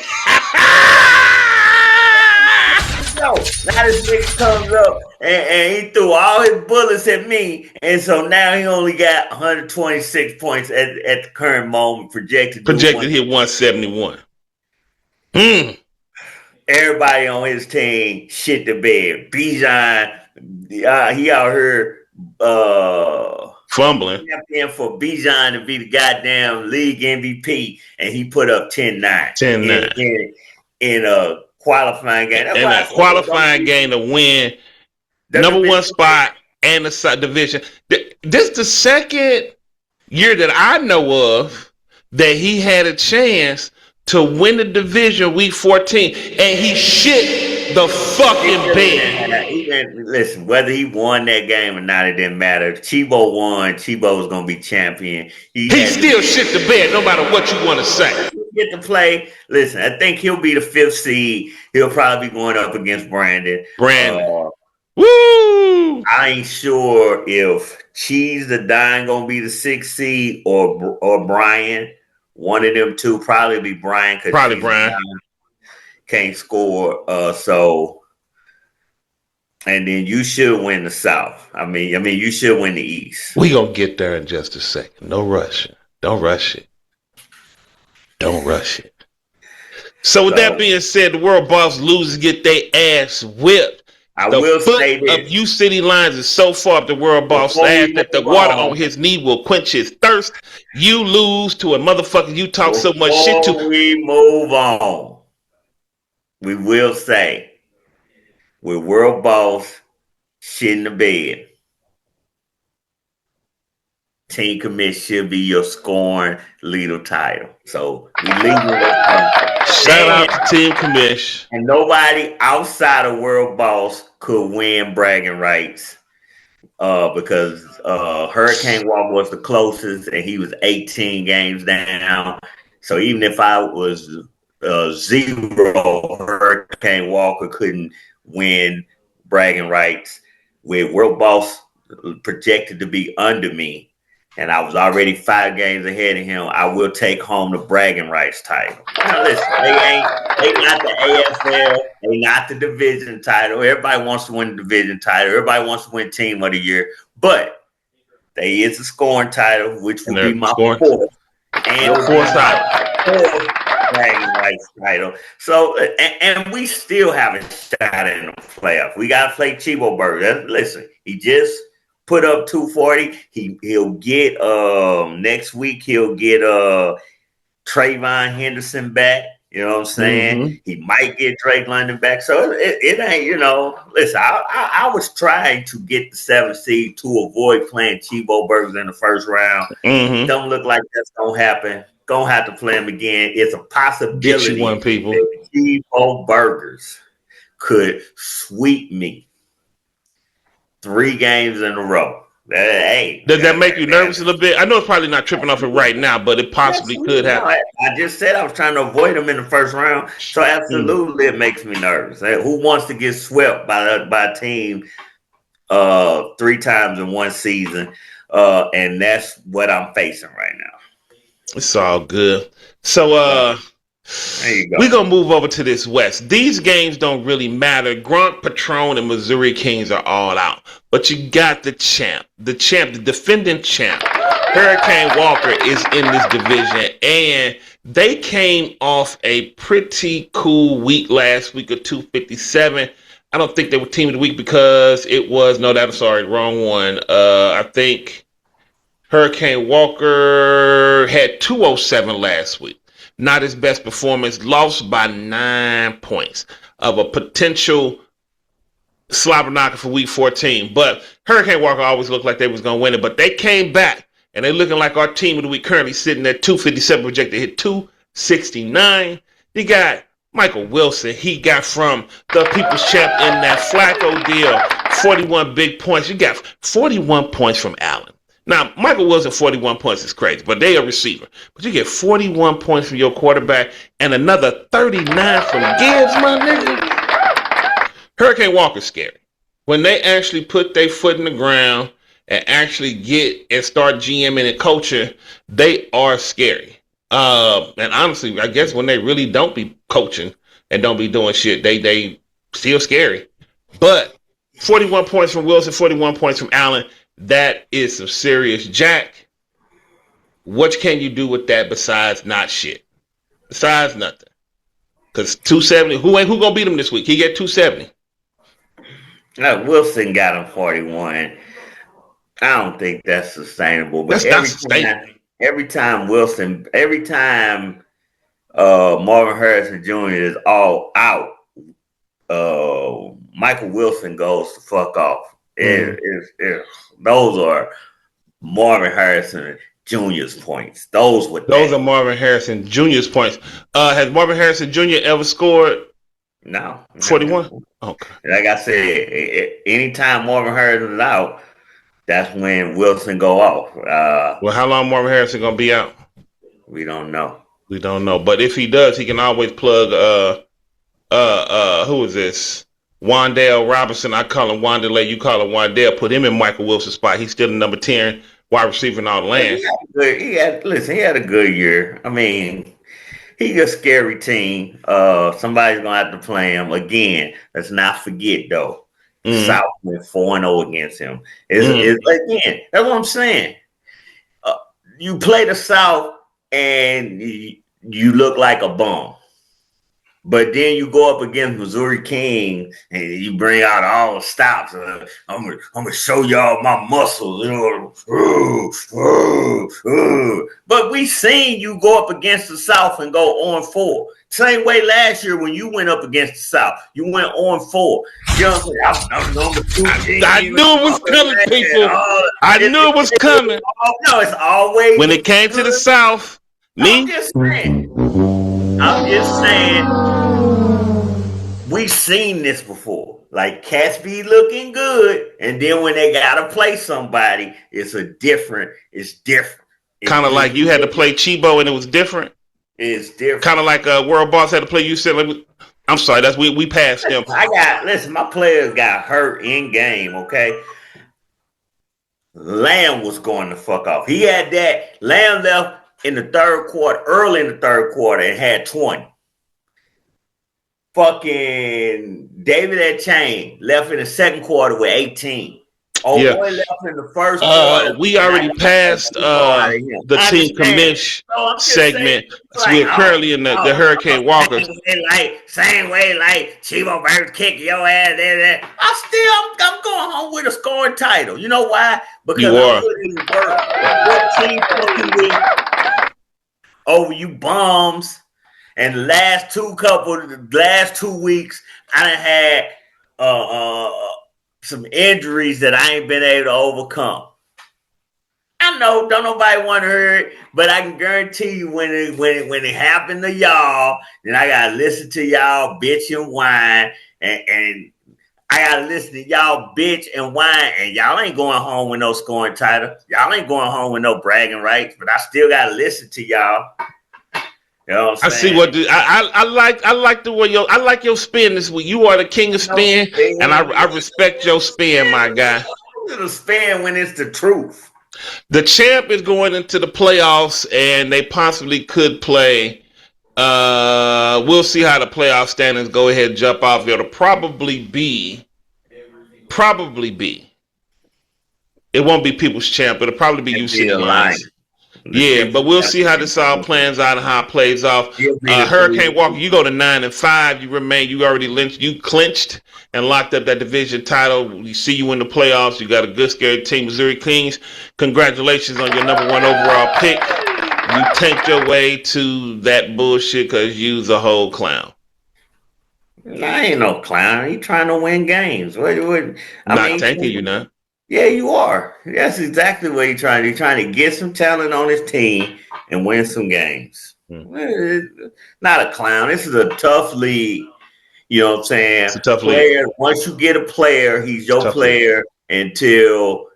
No, now this nigga comes up and he threw all his bullets at me, and so now he only got 126 points at the current moment, projected to hit 171. Everybody on his team shit the bed. Bijan, he out here fumbling. Champion for Bijan to be the goddamn league MVP, and he put up 10-9. 10-9 in a qualifying game. In a qualifying game to win number one spot and the division. This is the second year that I know of that he had a chance to win the division week 14, and he shit the fucking bed. Listen, whether he won that game or not, it didn't matter. If Chibo won, Chibo was going to be champion. He still shit the bed, no matter what you want to say. Get to play. Listen, I think he'll be the 5th seed. He'll probably be going up against Brandon. Woo! I ain't sure if Cheese the Dime gonna be the 6th seed or Brian. One of them two, probably be Brian. Probably Brian can't score. So, and then you should win the South. I mean, you should win the East. We gonna get there in just a second. No rushing. Don't rush it. Don't rush it. So with that being said, the World Boss losers get their ass whipped. I will say this. Of U-City Lions is so far up the World Boss ass that the water on his knee will quench his thirst. You lose to a motherfucker you talk so much shit to. Before we move on, we will say, with World Boss shit in the bed, Team Commish should be your scoring leader title. So we leave it. Shout out to Team Commish. And nobody outside of World Boss could win bragging rights because Hurricane Walker was the closest, and he was 18 games down. So even if I was 0, Hurricane Walker couldn't win bragging rights. With World Boss projected to be under me, and I was already 5 games ahead of him, I will take home the bragging rights title. Now listen, they not the AFL, they not the division title. Everybody wants to win the division title. Everybody wants to win Team of the Year, but they is a scoring title, which will be my 4th and 4th bragging rights title. So, and we still haven't shot in the playoff. We got to play Chibo Burger. Listen, he just put up 240. He'll get next week. He'll get Trayvon Henderson back. You know what I'm saying? Mm-hmm. He might get Drake London back. So it ain't. Listen, I was trying to get the 7th seed to avoid playing Chibo Burgers in the first round. Mm-hmm. Don't look like that's gonna happen. Gonna have to play him again. It's a possibility. Get you one, people. That Chibo Burgers could sweep me 3 games in a row. Hey, does that make you nervous a little bit? I know it's probably not tripping off it right now, but it possibly could happen. I just said I was trying to avoid him in the first round, so absolutely it makes me nervous. Who wants to get swept by a team 3 times in one season? And that's what I'm facing right now. It's all good. So we're going to move over to this West. These games don't really matter. Gronk, Patron, and Missouri Kings are all out. But you got the defending champ. Hurricane Walker is in this division. And they came off a pretty cool week last week of 257. I don't think they were team of the week because it was, wrong one. I think Hurricane Walker had 207 last week. Not his best performance. Lost by 9 points of a potential slobber knocker for week 14. But Hurricane Walker always looked like they was going to win it. But they came back, and they're looking like our team of the week currently sitting at 257 projected to hit 269. They got Michael Wilson. He got from the People's Champ in that Flacco deal 41 big points. You got 41 points from Allen. Now, Michael Wilson, 41 points is crazy, but they a receiver. But you get 41 points from your quarterback and another 39 from Gibbs, my nigga. Hurricane Walker's scary. When they actually put their foot in the ground and actually get and start GMing and coaching, they are scary. And honestly, I guess when they really don't be coaching and don't be doing shit, they still scary. But 41 points from Wilson, 41 points from Allen. That is some serious jack. What can you do with that besides not shit? Besides nothing. Because 270, who gonna beat him this week? He get 270. No, Wilson got him 41. I don't think that's sustainable. But That's not sustainable. Every time Marvin Harrison Jr. is all out, Michael Wilson goes the fuck off. Those are Marvin Harrison Jr.'s points. Those are Marvin Harrison Jr.'s points. Has Marvin Harrison Jr. ever scored? No. 41? Okay. Like I said, anytime Marvin Harrison is out, that's when Wilson go off. Well, how long Marvin Harrison gonna be out? We don't know. But if he does, he can always plug who is this? Wan'Dale Robinson. I call him Wan'Dale. You call him Wan'Dale. Put him in Michael Wilson's spot. He's still the number 10 wide receiver in all the land. He had a good year. I mean, he's a scary team. Somebody's gonna have to play him again. Let's not forget though. South went 4-0 against him. It's again, that's what I'm saying. You play the South and you look like a bum. But then you go up against Missouri King and you bring out all the stops. I'm gonna show y'all my muscles, you know. But we seen you go up against the South and go on 4. Same way last year when you went up against the South, you went on 4. You know what I'm number 2. I knew it was coming, people. I knew it was coming. No, it's always when it came to the South. I'm just saying. We've seen this before. Like cats be looking good, and then when they gotta play somebody, it's different. Kind of like you had to play Chibo and it was different. It's different. Kind of like World Boss had to play you. Said, I'm sorry, that's we passed him. My players got hurt in game. Okay, Lamb was going to fuck off. He had that. Lamb left in the third quarter, early in the third quarter, and had 20. Fucking David Etienne left in the second quarter with 18. Boy left in the first quarter. We already passed the team commish segment. So we're currently in the Hurricane Walker. Same way like Chivo Bird kick your ass there. I'm going home with a scoring title. You know why? Because I put in work 14 fucking weeks over you bums. And the last 2 weeks, I done had some injuries that I ain't been able to overcome. I know, don't nobody want to hear it, but I can guarantee you when it happened to y'all, then I gotta listen to y'all bitch and whine, and I gotta listen to y'all bitch and whine, and y'all ain't going home with no scoring title. Y'all ain't going home with no bragging rights, but I still gotta listen to y'all. You know what I'm saying? I see what I like the way I like your spin this week. You are the king of spin, and I respect your spin, my guy. It'll spin when it's the truth. The champ is going into the playoffs, and they possibly could play. We'll see how the playoff standings go ahead and jump off. It'll probably be. It won't be People's Champ. It'll probably be UC Lions. Yeah, but we'll see how this all plans out and how it plays off. Hurricane Walker, you go to 9-5. You already clinched and locked up that division title. We see you in the playoffs. You got a good, scary team, Missouri Kings. Congratulations on your number 1 overall pick. You tanked your way to that bullshit because you's a whole clown. I ain't no clown. You trying to win games. I'm not tanking you now. Yeah, you are. That's exactly what you're trying to do. You're trying to get some talent on this team and win some games. Not a clown. This is a tough league. You know what I'm saying? It's a tough league. Once you get a player, he's your player until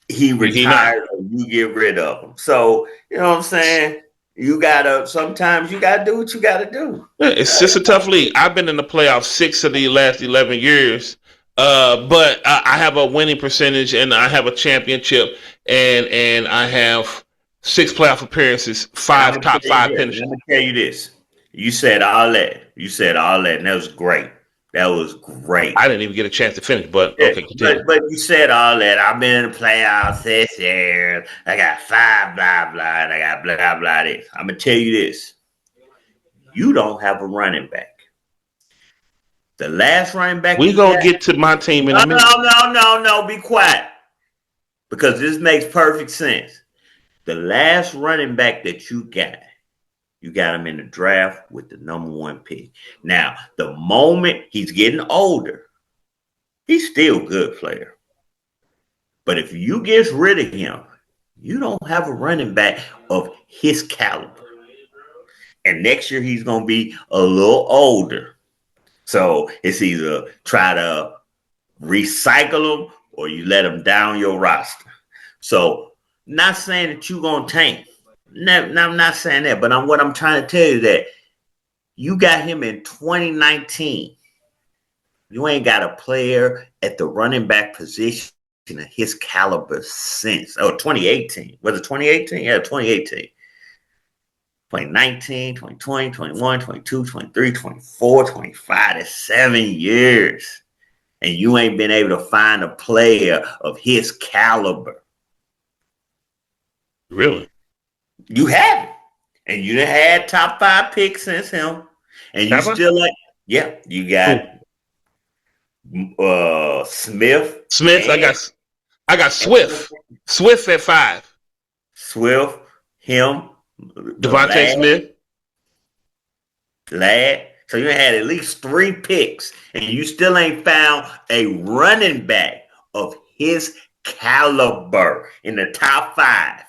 he retires or you get rid of him. So, you know what I'm saying? Sometimes you gotta do what you gotta do. Yeah, it's just a tough league. I've been in the playoffs 6 of the last 11 years. But I have a winning percentage and I have a championship and I have 6 playoff appearances, 5 top 5 finishes. Let me tell you this. You said all that. And that was great. That was great. I didn't even get a chance to finish, but okay, continue. But you said all that. I've been in the playoffs this year. I got 5 blah blah and I got blah blah this. I'm gonna tell you this. You don't have a running back. The last running back. We gonna get to my team in a minute. No. Be quiet. Because this makes perfect sense. The last running back that you got him in the draft with the number 1 pick. Now, the moment he's getting older, he's still a good player. But if you get rid of him, you don't have a running back of his caliber. And next year he's gonna be a little older. So it's either try to recycle them or you let them down your roster. So not saying that you're going to tank. I'm not saying that, but what I'm trying to tell you that you got him in 2019. You ain't got a player at the running back position of his caliber since. 2018. Was it 2018? Yeah, 2018. 2019, 2020, 21, 22, 23, 24, 25. That's 7 years. And you ain't been able to find a player of his caliber. Really? You haven't. And you done had top 5 picks since him. And you still you got Smith. I got Swift. Swift at 5. Swift, him. Devontae Smith. Ladd. So you had at least 3 picks, and you still ain't found a running back of his caliber in the top 5.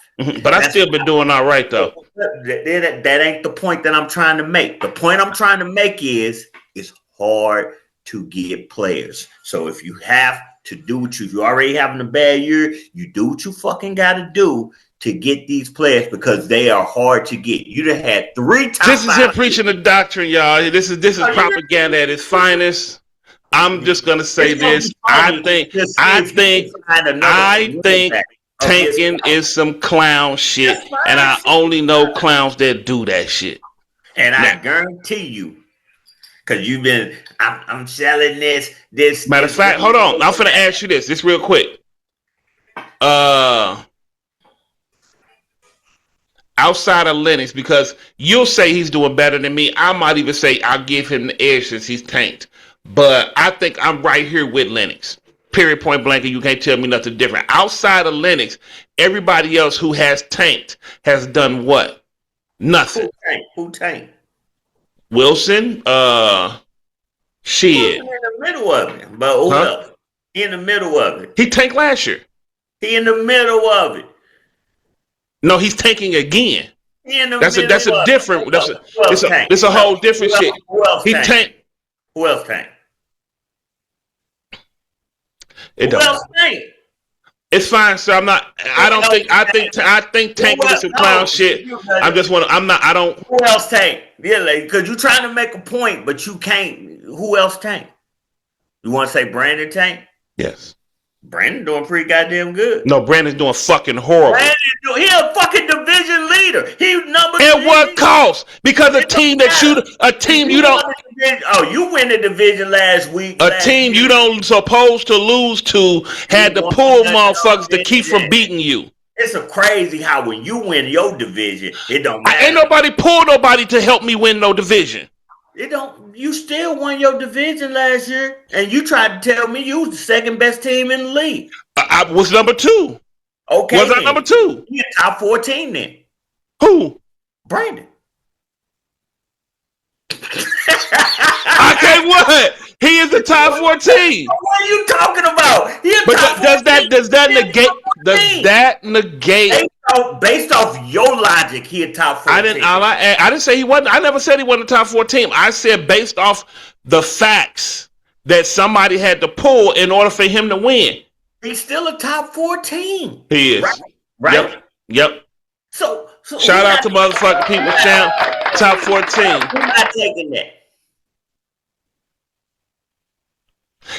But I still been doing all right, though. That ain't the point that I'm trying to make. The point I'm trying to make is it's hard to get players. So if you have to do if you already having a bad year, you do what you fucking got to do to get these players because they are hard to get. You'd have had 3 top 5. This is him preaching the doctrine, y'all. This is propaganda at its finest. I'm just gonna say this. I think tanking is some clown shit, and I only know clowns that do that shit. And I guarantee you, because you've been, I'm selling this. Matter of fact, hold on. I'm finna ask you this real quick. Outside of Lennox, because you'll say he's doing better than me. I might even say I'll give him the edge since he's tanked. But I think I'm right here with Lennox. Period, point blank, and you can't tell me nothing different. Outside of Lennox, everybody else who has tanked has done what? Nothing. Who tanked? Wilson, shit. In the middle of it. But who else? In the middle of it. He tanked last year. He in the middle of it. No, he's tanking again. That's a different. It's a whole different shit. He tanked. Who else tanked? Who else tanked? It's fine, sir. I'm not. I think tanking is some clown shit. I'm just want. I'm not. I don't. Who else tanked? Yeah, because you're trying to make a point, but you can't. Who else tanked? You want to say Brandon tanked? Yes. Brandon doing pretty goddamn good. No, Brandon's doing fucking horrible. He a fucking division leader. He number. At what cost? Because a team you don't. Oh, you win the division last week. A team you don't supposed to lose to had to pull motherfuckers to keep from beating you. It's a crazy how when you win your division, it don't matter. Ain't nobody pull nobody to help me win no division. It don't. You still won your division last year, and you tried to tell me you was the second best team in the league. I was number 2. Okay, was I number 2? You top 14 then. Who? Brandon. I can't what? He is the top 14. What are you talking about? But does that negate? Based off your logic, he a top 14. I didn't say he wasn't. I never said he wasn't a top 14. I said based off the facts that somebody had to pull in order for him to win. He's still a top 14. He is. Right? Yep. So shout out to motherfucking people champ, top 14. Who's not taking that?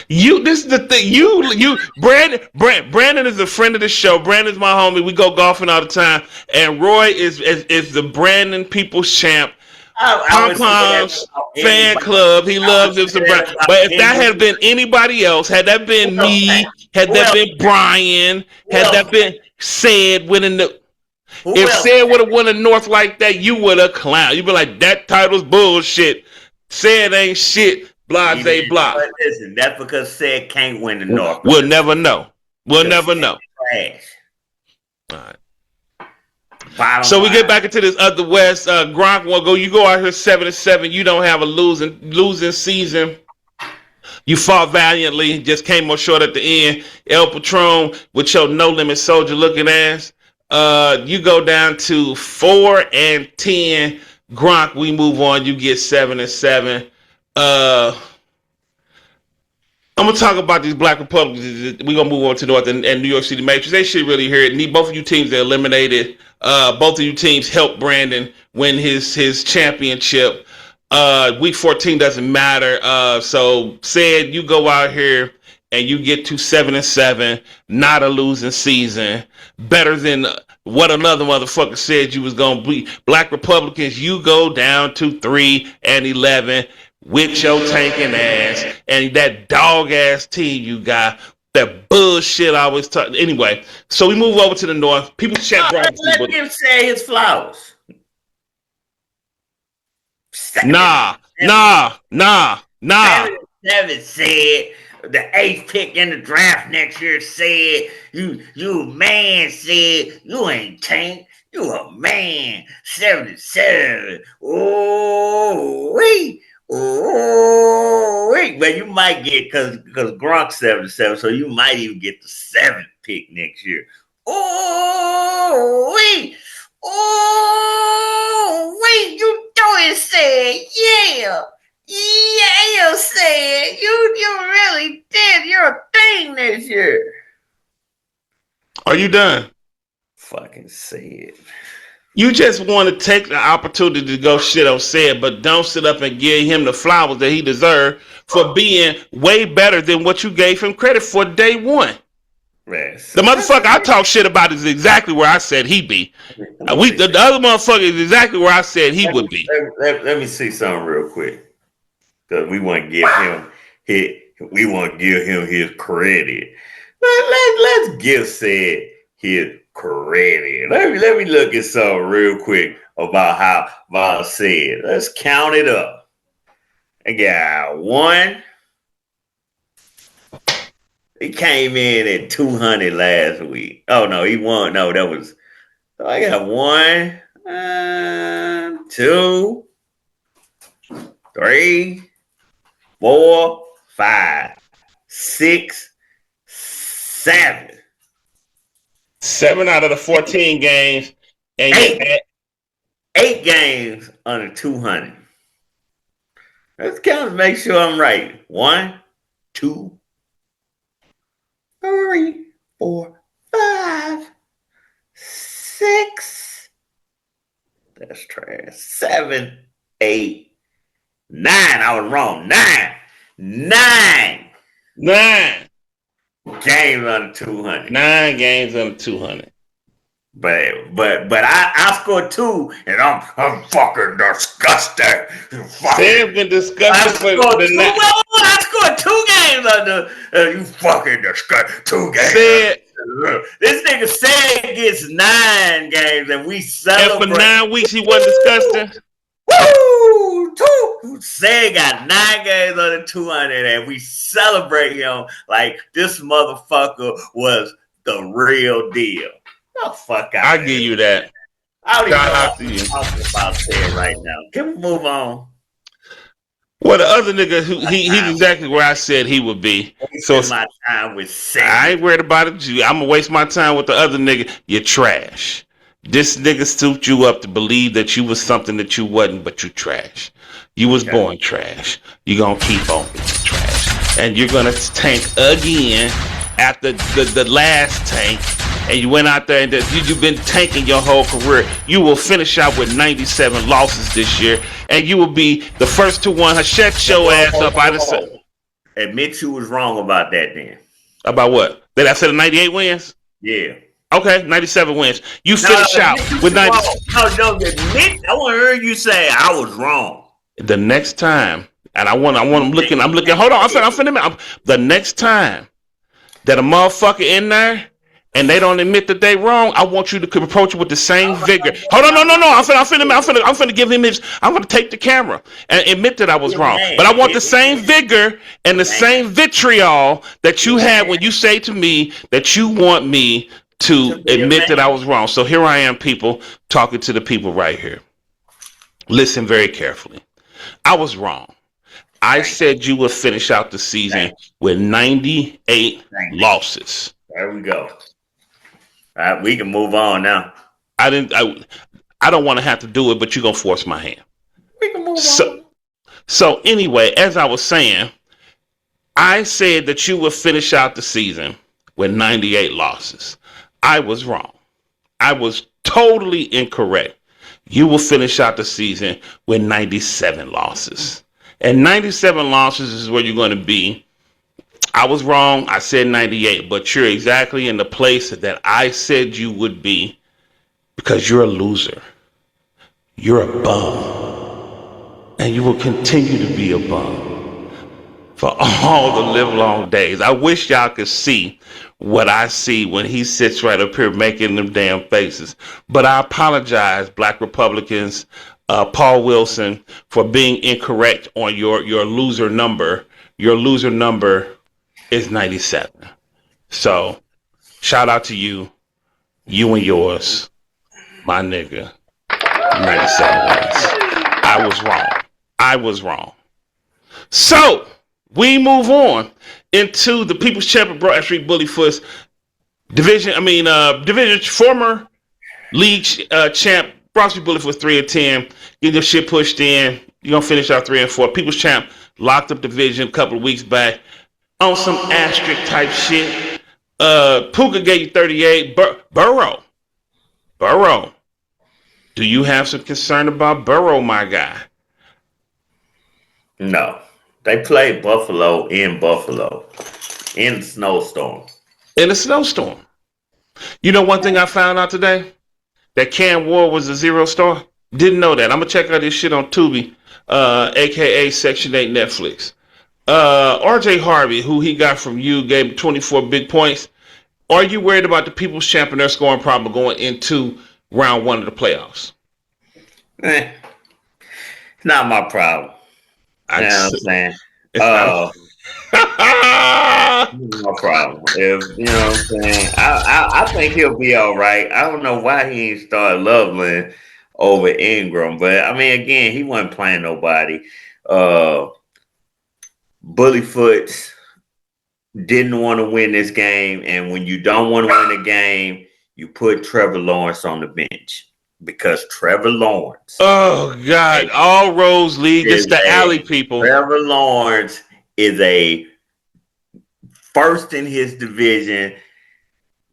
This is the thing. Brandon is a friend of the show. Brandon's my homie. We go golfing all the time. And Roy is the Brandon People's Champ. Pom-Poms fan club. He loves him some Brandon. But if that had been anybody else, had that been me, had that been Brian, had that been Said winning the. If Said would have won a North like that, you would have clowned. You'd be like, that title's bullshit. Said ain't shit. Blah, say blah. But listen, that's because Said can't win the North. We'll never know. We'll never know. Trash. All right. So we get back into this other West. Gronk will go. You go out here 7-7. You don't have a losing season. You fought valiantly. Just came up short at the end. El Patron with your no limit soldier looking ass. You go down to 4-10. Gronk, we move on. You get 7-7. I'm gonna talk about these Black Republicans. We're gonna move on to North and New York City Matrix. They should really hear it. Both of you teams are eliminated. Both of you teams helped Brandon win his championship. Week 14 doesn't matter. So Said you go out here and you get to 7-7, not a losing season. Better than what another motherfucker said you was gonna be. Black Republicans, you go down to 3-11. With your tanking ass and that dog ass team you got, that bullshit I always talk. Anyway, so we move over to the North. People chat. Let him say his flowers. Nah. Never said the 8th pick in the draft next year. Said you man. Said you ain't tank. You a man. 77. Oh wait. Oh wait, but you might get because Gronk's 77, so you might even get the 7th pick next year. Oh wait, you doing Said, yeah, Said you really did your thing this year. Are you done? Fucking Said. You just want to take the opportunity to go shit on Said, but don't sit up and give him the flowers that he deserved for being way better than what you gave him credit for day one. Yes. The motherfucker I talk shit about is exactly where I said he'd be. The other motherfucker is exactly where I said he would be. Let me see something real quick, because we want to give him his credit. Let's give Said his credit. Let me look at something real quick about how Val said. Let's count it up. I got 1. He came in at 200 last week. Oh no, he won. No, that was. So I got 1, 2, 3, 4, 5, 6, 7. 7 out of the 14 games, and 8 games under 200. Let's count to make sure I'm right. 1, 2, 3, 4, 5, 6. That's trash. 7, 8, 9. I was wrong. 9 games under 200. 9 games under 200. But I scored 2, and I'm fucking disgusted. They've been disgusted for the night. I scored 2 games under. You fucking disgusted. 2 games. This nigga said gets 9 games and we celebrate. And for 9 weeks he wasn't disgusting. Woo! Say got 9 games under 200 and we celebrate him like this motherfucker was the real deal. Oh, fuck out. I give you that. I don't even know what I'm talking about there right now. Can we move on? Well, the other nigga, he's exactly where I said he would be. So my time with Sam. I ain't worried about it. I'm gonna waste my time with the other nigga. You're trash. This nigga stooped you up to believe that you was something that you wasn't, but you trash. You was born trash. You gonna keep on being trash, and you're gonna tank again after the last tank. And you went out there and you've been tanking your whole career. You will finish out with 97 losses this year, and you will be the first to one. Shut your ass up. I just said. Admit you was wrong about that then. About what? That I said 98 wins? Yeah. Okay, 97 wins. You finish out with 90. No, admit. I want to hear you say I was wrong. The next time, and I'm looking. Hold on, I'm finna. The next time that a motherfucker in there and they don't admit that they wrong, I want you to approach it with the same vigor. Hold on, no. I'm finna give him his. I'm gonna take the camera and admit that I was wrong. But I want the same vigor and the same vitriol that you had when you say to me that you want me to admit that I was wrong. So here I am, people, talking to the people right here. Listen very carefully. I was wrong. I said you would finish out the season with 98 losses. There we go. All right, we can move on now. I don't want to have to do it, but you're gonna force my hand. We can move on. So anyway, as I was saying, I said that you would finish out the season with 98 losses. I was wrong. I was totally incorrect. You will finish out the season with 97 losses. And 97 losses is where you're going to be. I was wrong. I said 98, but you're exactly in the place that I said you would be because you're a loser. You're a bum. And you will continue to be a bum for all the live long days. I wish y'all could see what I see when he sits right up here making them damn faces. But I apologize, Black Republicans, Paul Wilson, for being incorrect on your loser number. Your loser number is 97. So shout out to you and yours, my nigga. 97 wins. I was wrong. So we move on into the People's Champion Broad Street Bullyfoots division. Former league champ Broad Street Bullyfoots 3-10. Get your shit pushed in. You're gonna finish out 3-4. People's Champ locked up division a couple of weeks back on some asterisk type shit. Puka gave you 38. Burrow. Do you have some concern about Burrow, my guy? No. They played Buffalo in the snowstorm. In a snowstorm. You know one thing I found out today? That Cam Ward was a 0-star. Didn't know that. I'm going to check out this shit on Tubi, a.k.a. Section 8 Netflix. RJ Harvey, who he got from you, gave him 24 big points. Are you worried about the People's Champ and their scoring problem going into round 1 of the playoffs? It's not my problem. You know what I'm saying? No problem. If you know what I'm saying, I think he'll be all right. I don't know why he ain't started Loveland over Ingram, but I mean, again, he wasn't playing nobody. Bullyfoots didn't want to win this game, and when you don't want to win a game, you put Trevor Lawrence on the bench. Because Trevor Lawrence. Oh, God. All roads lead. It's the alley, people. Trevor Lawrence is a first in his division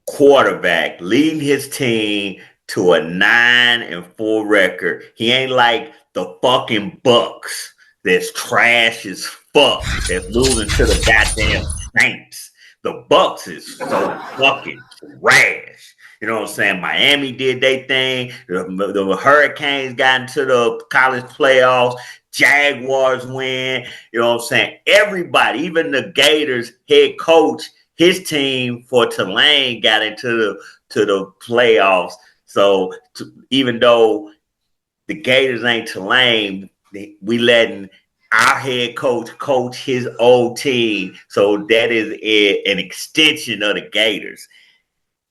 quarterback, leading his team to a 9-4 record. He ain't like the fucking Bucks that's trash as fuck, that's losing to the goddamn Saints. The Bucks is so fucking trash. You know what I'm saying? Miami did their thing. The Hurricanes got into the college playoffs. Jaguars win. You know what I'm saying? Everybody, even the Gators head coach, his team for Tulane got into the playoffs. So even though the Gators ain't Tulane, we letting our head coach his old team. So that is an extension of the Gators.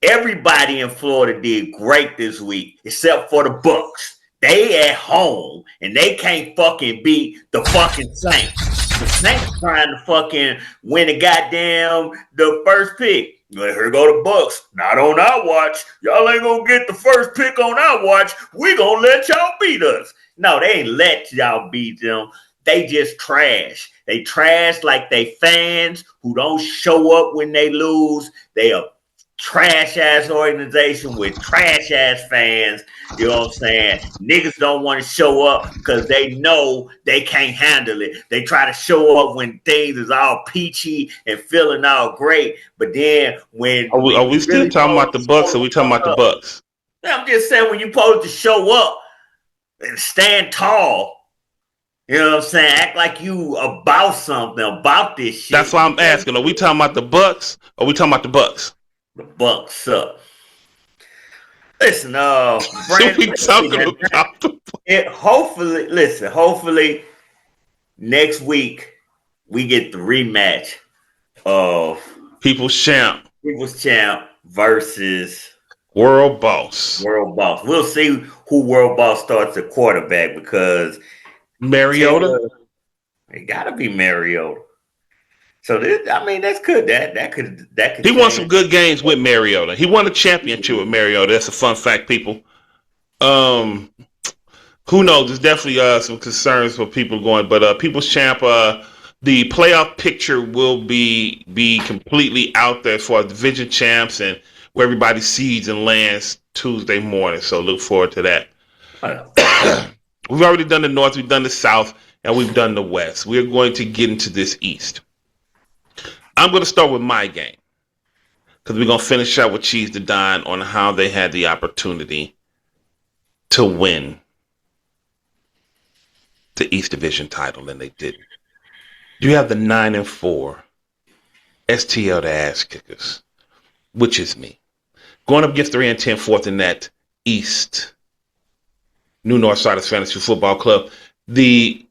Everybody in Florida did great this week, except for the Bucks. They at home and they can't fucking beat the fucking Saints. The Saints trying to fucking win the first pick. Here go the Bucks. Not on our watch. Y'all ain't gonna get the first pick on our watch. We gonna let y'all beat us. No, they ain't let y'all beat them. They just trash. They trash like they fans who don't show up when they lose. They are trash ass organization with trash ass fans. You know what I'm saying? Niggas don't want to show up because they know they can't handle it. They try to show up when things is all peachy and feeling all great. But then when are we still talking about the Bucks, or we talking about the Bucks? I'm just saying, when you're supposed to show up and stand tall, you know what I'm saying? Act like you about something, about this shit. That's why I'm asking. Are we talking about the Bucks, or are we talking about the Bucks? The Bucks suck. Listen, Brandon, we talking about hopefully next week we get the rematch of People's Champ versus World Boss. We'll see who World Boss starts at quarterback, because Mariota. It gotta be Mariota. So that's good. That could. He won some good games with Mariota. He won a championship with Mariota. That's a fun fact, people. Who knows? There's definitely some concerns for people going, but People's Champ, the playoff picture will be completely out there for division champs and where everybody seeds and lands Tuesday morning. So look forward to that. We've already done the North, we've done the South, and we've done the West. We're going to get into this East. I'm going to start with my game, because we're going to finish out with Cheese the Don on how they had the opportunity to win the East Division title, and they didn't. You have the 9-4 STL, the Ass Kickers, which is me, going up against 3-10 fourth in that East New Northsiders Fantasy Football Club. The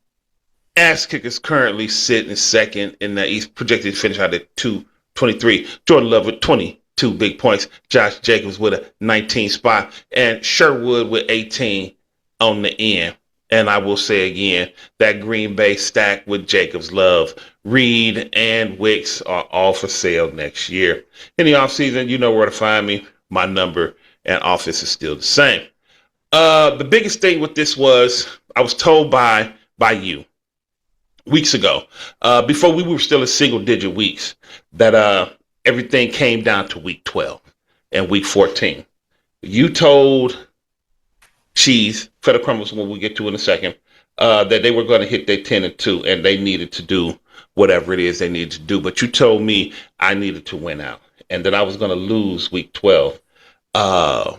Ass Kickers currently sit in second in the East, projected to finish out at 223. Jordan Love with 22 big points. Josh Jacobs with a 19 spot. And Sherwood with 18 on the end. And I will say again, that Green Bay stack with Jacobs, Love, Reed, and Wicks are all for sale next year. In the offseason, you know where to find me. My number and office is still the same. The biggest thing with this was, I was told by you weeks ago, before we were still in single-digit weeks, that everything came down to week 12 and week 14. You told Cheese, Federal Crumbles, when we get to in a second, that they were going to hit their 10-2 and they needed to do whatever it is they needed to do. But you told me I needed to win out and that I was going to lose week 12. And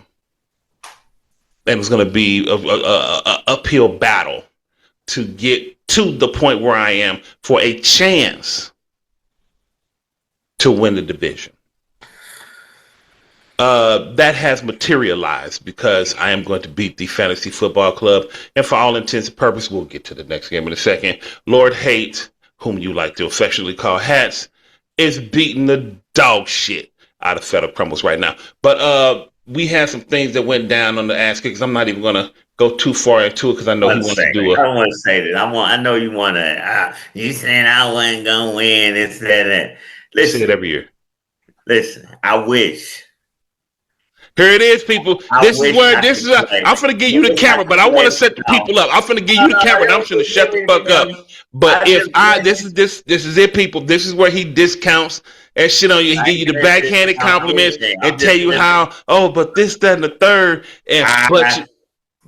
it was going to be a uphill battle to get to the point where I am for a chance to win the division. That has materialized because I am going to beat the Fantasy Football Club. And for all intents and purposes, we'll get to the next game in a second. Lord Hate, whom you like to affectionately call Hats, is beating the dog shit out of Federal Crumbles right now. But we had some things that went down on the Ass Kickers. I'm not even going to go too far into it because I know he wants to do it. I don't want to say that. I know you want to. You saying I wasn't going to win. It's that. Listen, say it every year. Listen, I wish. Here it is, people. I'm going to give you the camera, but I want to set the people up. I'm going to give you the camera, and I'm going to shut the fuck up. But this is it, people. This is where he discounts and shit on you. He give you the backhanded compliments and tell you how, but this, that, and the third. And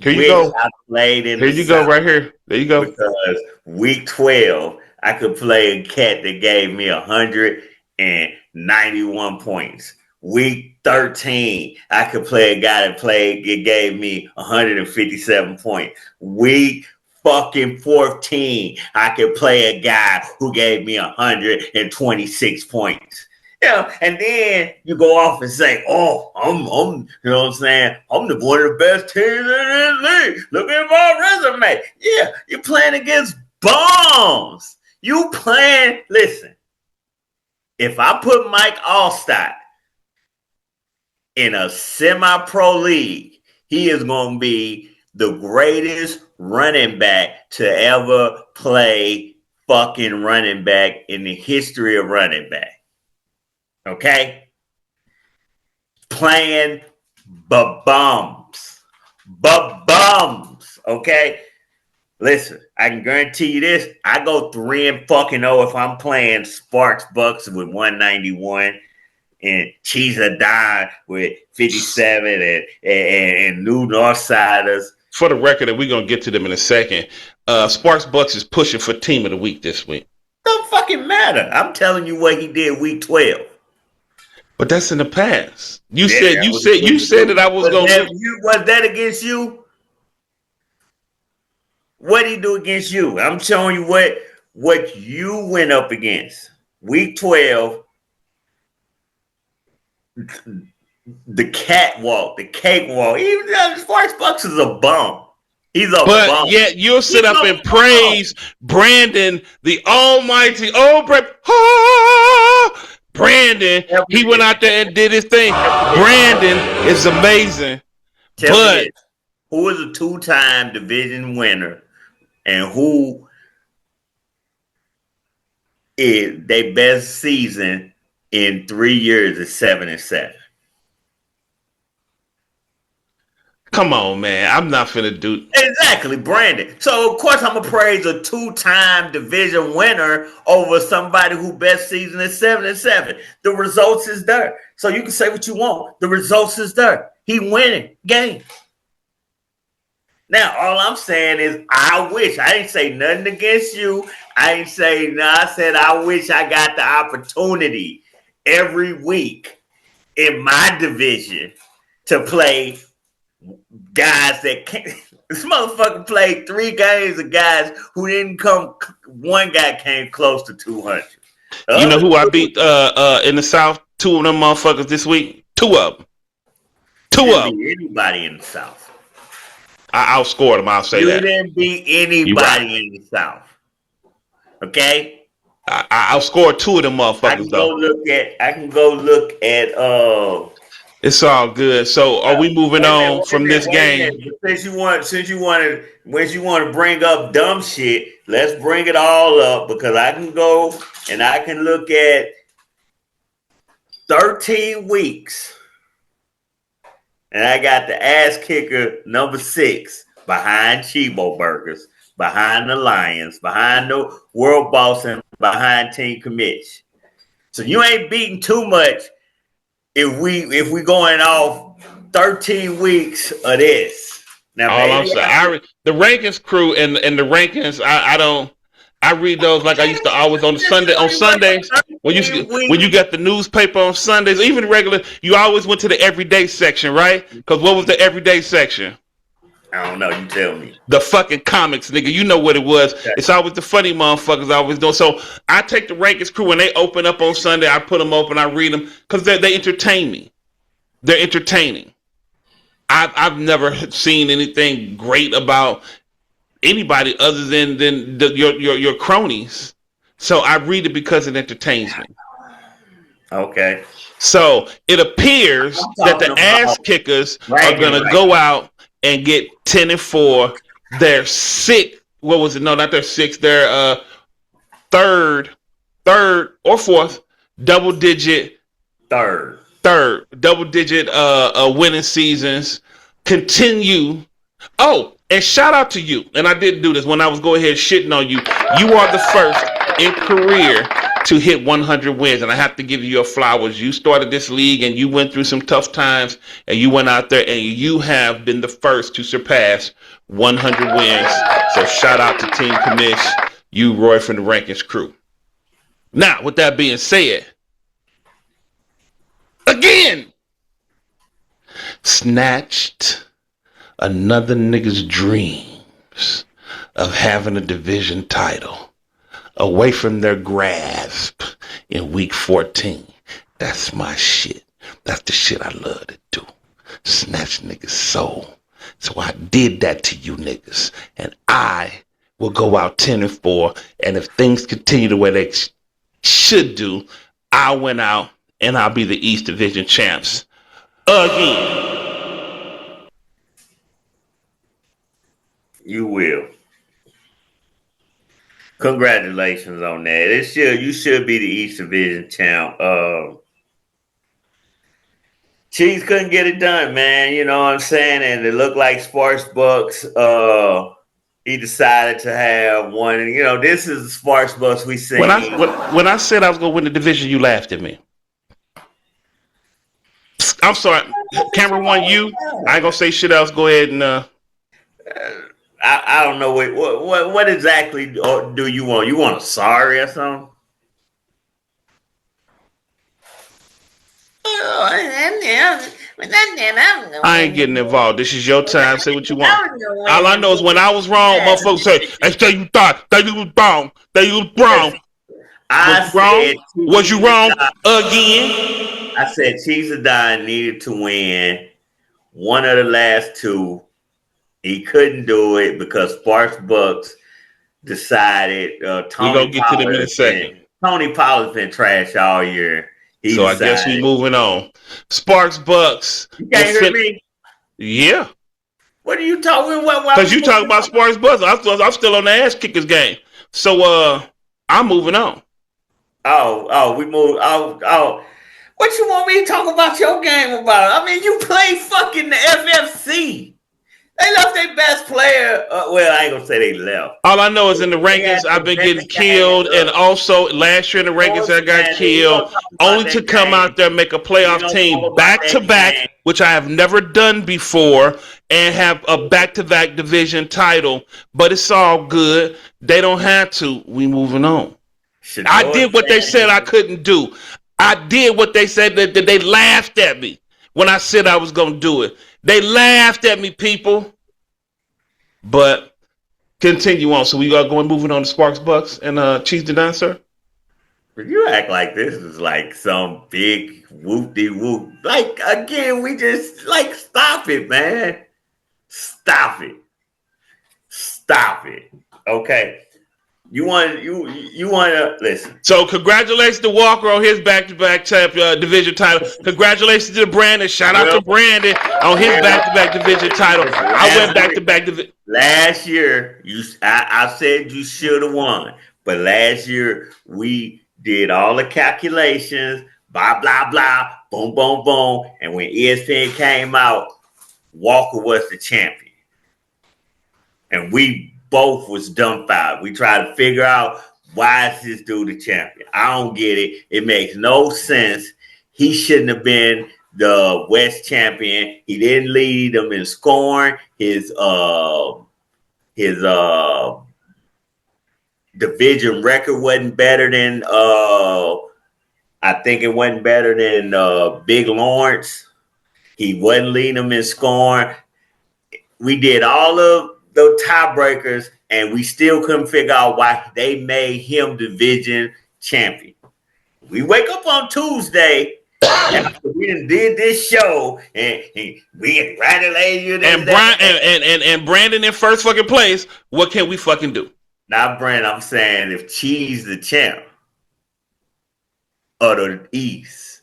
here you go. Here you go, right here. There you go. Because week 12, I could play a cat that gave me 191 points. Week 13, I could play a guy that gave me 157 points. Week fucking 14, I could play a guy who gave me 126 points. Yeah, and then you go off and say, "Oh, I'm, you know what I'm saying? I'm one of the best teams in the league. Look at my resume." Yeah, you're playing against bums. You playing. Listen, if I put Mike Allstott in a semi-pro league, he is going to be the greatest running back to ever play fucking running back in the history of running back. Okay? Playing bums. Okay? Listen, I can guarantee you this. I go 3-0 if I'm playing Sparks Bucks with 191 and Cheesa Don with 57 and New Northsiders. For the record, and we're going to get to them in a second, Sparks Bucks is pushing for team of the week this week. Don't fucking matter. I'm telling you what he did week 12. But that's in the past. You said that I was going to. Was that against you? What did he do against you? I'm showing you what you went up against. Week 12, the cakewalk. Even Sparks Bucks is a bum. He's a bum. But yet you'll sit up and praise Brandon, the almighty. Brandon, he went out there and did his thing. Brandon is amazing. But who is a 2-time division winner and who is their best season in 3 years is 7-7? Come on, man. I'm not finna do exactly, Brandon. So of course I'm gonna praise a 2-time division winner over somebody who best season is 7-7. The results is there. So you can say what you want. The results is there. He winning game. Now all I'm saying is I wish. I didn't say nothing against you. I didn't say no. I said I wish I got the opportunity every week in my division to play guys that can't. This motherfucker played 3 games of guys who didn't come. One guy came close to 200. You know who I beat in the South? 2 of them motherfuckers this week. 2 of them. 2 of them. Anybody in the South. I outscored them. I'll say that. You didn't beat anybody in the South. Okay. I outscored 2 of them motherfuckers though. I can go look at. It's all good. So, are we moving on from this game? Since you want to bring up dumb shit, let's bring it all up because I can go and I can look at 13 weeks, and I got the ass kicker number 6 behind Chibo Burgers, behind the Lions, behind the World Boss, and behind Team Commish. So you ain't beating too much. If we going off 13 weeks of this. Now, all I'm saying, the rankings crew and the rankings, I read those like I used to always on Sundays when you got the newspaper on Sundays, even regular, you always went to the everyday section, right? Because what was the everyday section? I don't know. You tell me. The fucking comics, nigga. You know what it was. Okay. It's always the funny motherfuckers always doing. So I take the rankings crew when they open up on Sunday. I put them open. I read them because they entertain me. They're entertaining. I've never seen anything great about anybody other than your cronies. So I read it because it entertains me. Okay. So it appears that the ass kickers are gonna go out and get 10-4. They're sick. What was it? No, not their 6th. They're third or 4th double-digit. Third double-digit winning seasons. Continue. Oh, and shout out to you. And I didn't do this when I was going ahead shitting on you. You are the first in career to hit 100 wins, and I have to give you your flowers. You started this league, and you went through some tough times, and you went out there, and you have been the first to surpass 100 wins. So shout out to Team Commish, you, Roy, from the Rankings crew. Now, with that being said, again, snatched another nigga's dreams of having a division title away from their grasp in week 14. That's my shit. That's the shit I love to do. Snatch niggas' soul. So I did that to you niggas. And I will go out 10-4. And if things continue the way they should do, I went out and I'll be the East Division champs again. You will. Congratulations on that. You should be the East Division champ. Cheese couldn't get it done, man. You know what I'm saying? And it looked like Sparks Bucks. He decided to have one. And, you know, this is the Sparks Bucks we see. When I said I was going to win the division, you laughed at me. I'm sorry. Camera one, you. I ain't going to say shit else. Go ahead and... I don't know. What exactly do you want? You want a sorry or something? I ain't getting involved. This is your time. Say what you want. All I know is when I was wrong, motherfuckers say, "Hey, say you thought that you was wrong. That you was wrong." Was you wrong again? I said Cheese or Die needed to win one of the last two. He couldn't do it because Sparks Bucks decided. Tony We're gonna get to them in a second. Tony Pollard's been trash all year. So I guess we moving on. Sparks Bucks. You can't hear me? Yeah. What are you talking about? Because you talking about Sparks Bucks. I'm still on the ass kickers game. So I'm moving on. We moved. What you want me to talk about your game about? I mean, you play fucking the FFC. They left their best player. Well, I ain't gonna say they left. All I know is in the rankings, I've been getting killed, and also last year in the rankings, I got killed, only to come out there and make a playoff team back to back, which I have never done before, and have a back-to-back division title. But it's all good. They don't have to. We moving on. I did what they said I couldn't do. I did what they said that they laughed at me when I said I was gonna do it. They laughed at me, people. But continue on. So we are going moving on to Sparks Bucks and Cheese the Dime, sir. But you act like this is like some big whoop-de-whoop. Like, again, we just, like, stop it, man. Stop it. Stop it. Okay. You want to listen. So congratulations to Walker on his back-to-back division title. Congratulations to Brandon. Shout out to Brandon on his back-to-back division title. I went back-to-back division. Last year, I said you should have won, but last year we did all the calculations, blah blah blah, boom boom boom, and when ESPN came out, Walker was the champion, and we both was dumbfounded. We tried to figure out why is this dude the champion. I don't get it. It makes no sense. He shouldn't have been the West champion. He didn't lead them in scoring. His division record wasn't better than I think it wasn't better than Big Lawrence. He wasn't leading them in scoring. We did all of the tiebreakers, and we still couldn't figure out why they made him division champion. We wake up on Tuesday after we did this show, and we congratulate you. And Brandon in first fucking place. What can we fucking do? Not Brandon. I'm saying if Cheese the champ of the East.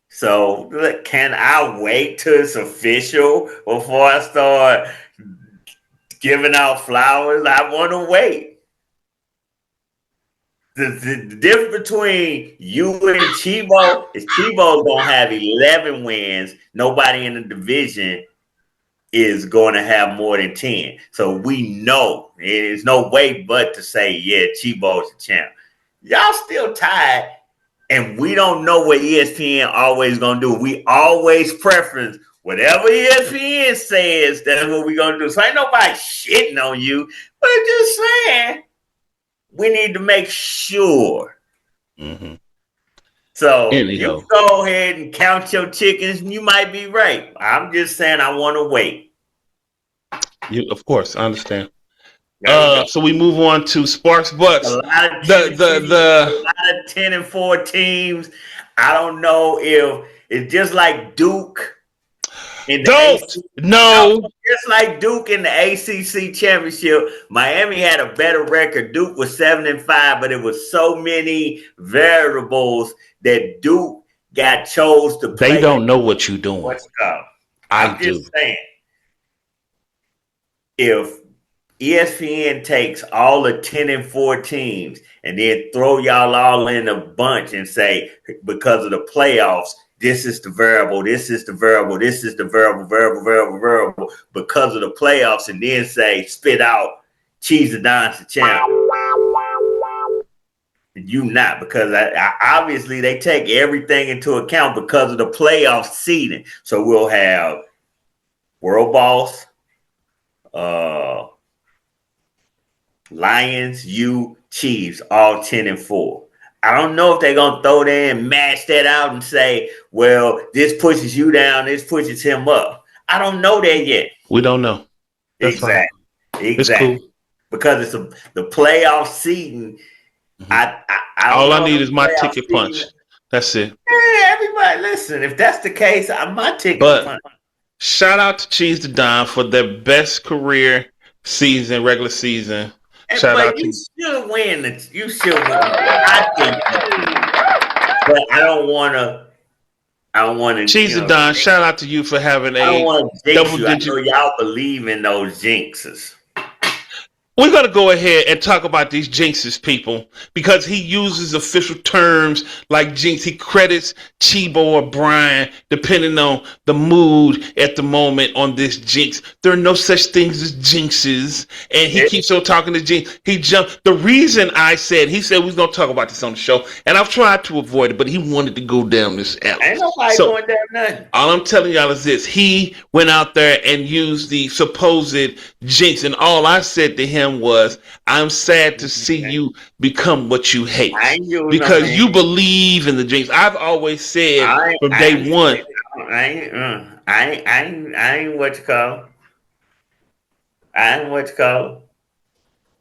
So can I wait till it's official before I start giving out flowers? I want to wait. The difference between you and Chibo is Chibo's going to have 11 wins. Nobody in the division is going to have more than 10. So we know there's no way but to say, yeah, Chibo's the champ. Y'all still tied, and we don't know what ESPN always going to do. We always preference whatever ESPN says, that's what we're going to do. So ain't nobody shitting on you, but just saying, we need to make sure. Mm-hmm. So you go ahead and count your chickens, and you might be right. I'm just saying I want to wait. Of course, I understand. So we move on to Sparks Bucks. A lot of a lot of 10-4 teams. I don't know if it's just like Duke. Just like Duke in the ACC championship, Miami had a better record. Duke was 7-5, but it was so many variables that Duke got chose to play. They don't know what you're doing. What's up? I'm just saying, if ESPN takes all the 10-4 teams and then throw y'all all in a bunch and say, because of the playoffs, this is the variable, this is the variable, this is the variable, because of the playoffs, and then say, spit out, Cheese the Don's the champ. You not, because I obviously they take everything into account because of the playoff seeding. So we'll have World Boss, Lions, Chiefs, all 10-4. I don't know if they're going to throw that and mash that out and say, well, this pushes you down, this pushes him up. I don't know that yet. We don't know. That's exactly. Fine. Exactly. Cool. Because it's the playoff seeding. Mm-hmm. All I need is my ticket punch. That's it. Yeah, everybody, listen, if that's the case, my ticket punch. Shout out to Cheese the Don for their best career season, regular season. Shout out you should win. You should win. I think, but I don't want to. Cheese the Don. Shout out to you for having a double-digit. I know y'all believe in those jinxes. We're going to go ahead and talk about these jinxes, people, because he uses official terms like jinx. He credits Chibo or Brian, depending on the mood at the moment on this jinx. There are no such things as jinxes, and he keeps on talking to jinx. He jumped. The reason he said we was going to talk about this on the show, and I've tried to avoid it, but he wanted to go down this alley. Ain't nobody going down nothing. All I'm telling y'all is this. He went out there and used the supposed jinx, and all I said to him was, I'm sad to see you become what you hate because you believe in the jinx. I've always said from day one. I ain't what you call. I ain't what you call.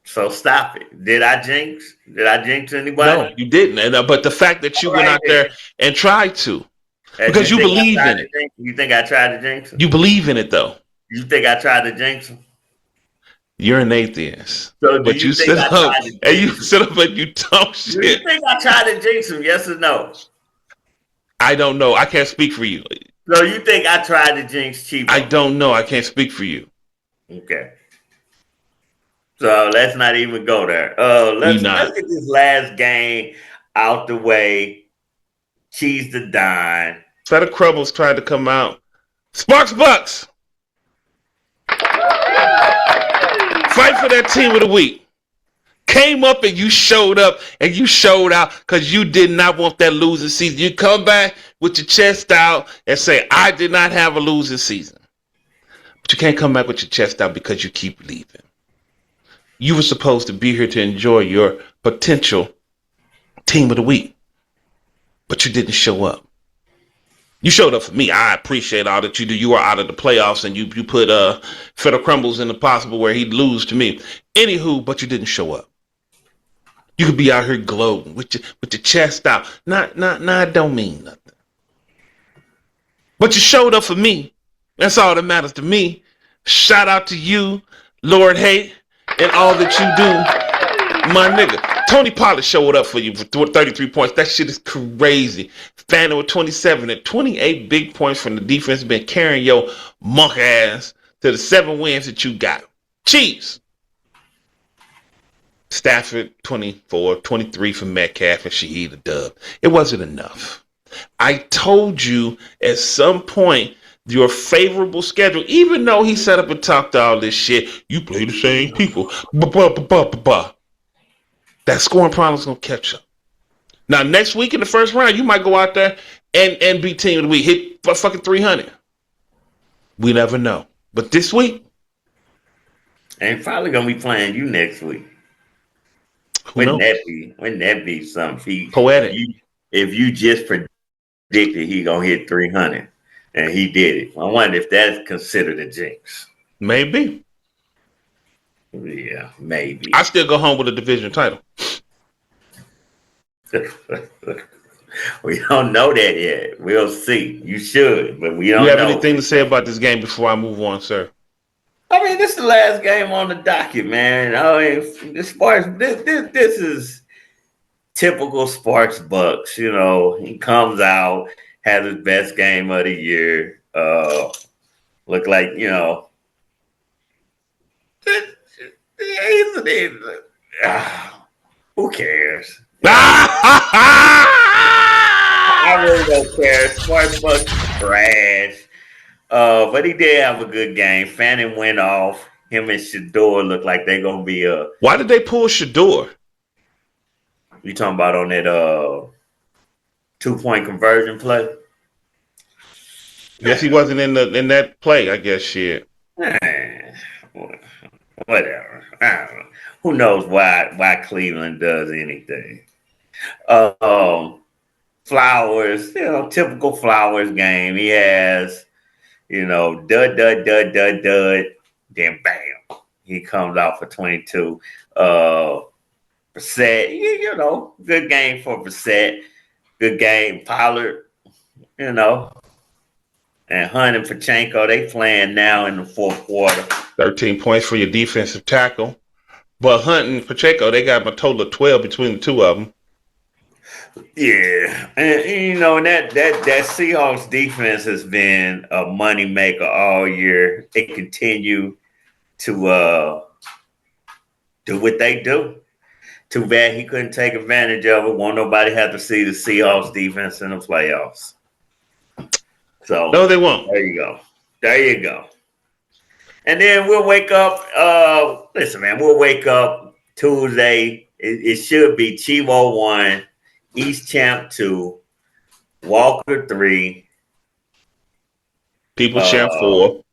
So stop it. Did I jinx? Did I jinx anybody? No, you didn't. But the fact that you went out there and tried to, because you believe in it. You think I tried to jinx him? You believe in it, though. You think I tried to jinx him? You're an atheist. So but you sit up and you talk shit. Do you think I tried to jinx him? Yes or no? I don't know. I can't speak for you. So you think I tried to jinx Chibo? I don't know. I can't speak for you. Okay. So let's not even go there. Let's get this last game out the way. Cheese the Don. Feta Crumbles tried to come out. Sparks Bucks. Fight for that team of the week. Came up and you showed up and you showed out because you did not want that losing season. You come back with your chest out and say, I did not have a losing season. But you can't come back with your chest out because you keep leaving. You were supposed to be here to enjoy your potential team of the week. But you didn't show up. You showed up for me. I appreciate all that you do. You are out of the playoffs and you put Feta Crumbles in the possible where he'd lose to me. Anywho, but you didn't show up. You could be out here gloating with your chest out. Nah, it don't mean nothing. But you showed up for me. That's all that matters to me. Shout out to you, Lord Hate, and all that you do, my nigga. Tony Pollard showed up for you for 33 points. That shit is crazy. Fanning with 27 and 28 big points from the defense. Been carrying your monk ass to the 7 wins that you got. Chiefs. Stafford, 24, 23 for Metcalf, and Shaheed a dub. It wasn't enough. I told you at some point your favorable schedule, even though he set up and talked all this shit, you play the same people. That scoring problem's gonna catch up. Now, next week in the first round, you might go out there and beat team of the week, hit for fucking 300. We never know. But this week, ain't probably gonna be playing you next week. Wouldn't that be something? Poetic. If you just predicted he gonna hit 300 and he did it, I wonder if that's considered a jinx. Maybe. Yeah, maybe. I still go home with a division title. We don't know that yet. We'll see. You should, but we don't You have know. anything to say about this game before I move on, sir? I mean, this is the last game on the docket, man. I mean, the Sparks. This is typical Sparks Bucks. You know, he comes out, has his best game of the year. Look like, you know, who cares? I really don't care. Sparks Bucks trash. But he did have a good game. Fannin went off. Him and Shador look like they're gonna be a. Why did they pull Shador? You talking about on that 2-point conversion play? Guess he wasn't in that play. I guess shit. Whatever. I don't know. Who knows why Cleveland does anything? Flowers, you know, typical Flowers game. He has, you know, dud, then bam, he comes out for 22. Brissett, you know, good game for Brissett. Good game. Pollard, you know, and Hunt and Pachenko, they playing now in the fourth quarter. 13 points for your defensive tackle. But Hunt and Pacheco, they got a total of 12 between the two of them. Yeah, and you know that Seahawks defense has been a moneymaker all year. They continue to do what they do. Too bad he couldn't take advantage of it. Won't nobody have to see the Seahawks defense in the playoffs. So No, they won't. There you go. There you go. And then we'll wake up. Listen, man, we'll wake up Tuesday. It should be Chivo 1, East Champ 2, Walker 3, People Champ 4.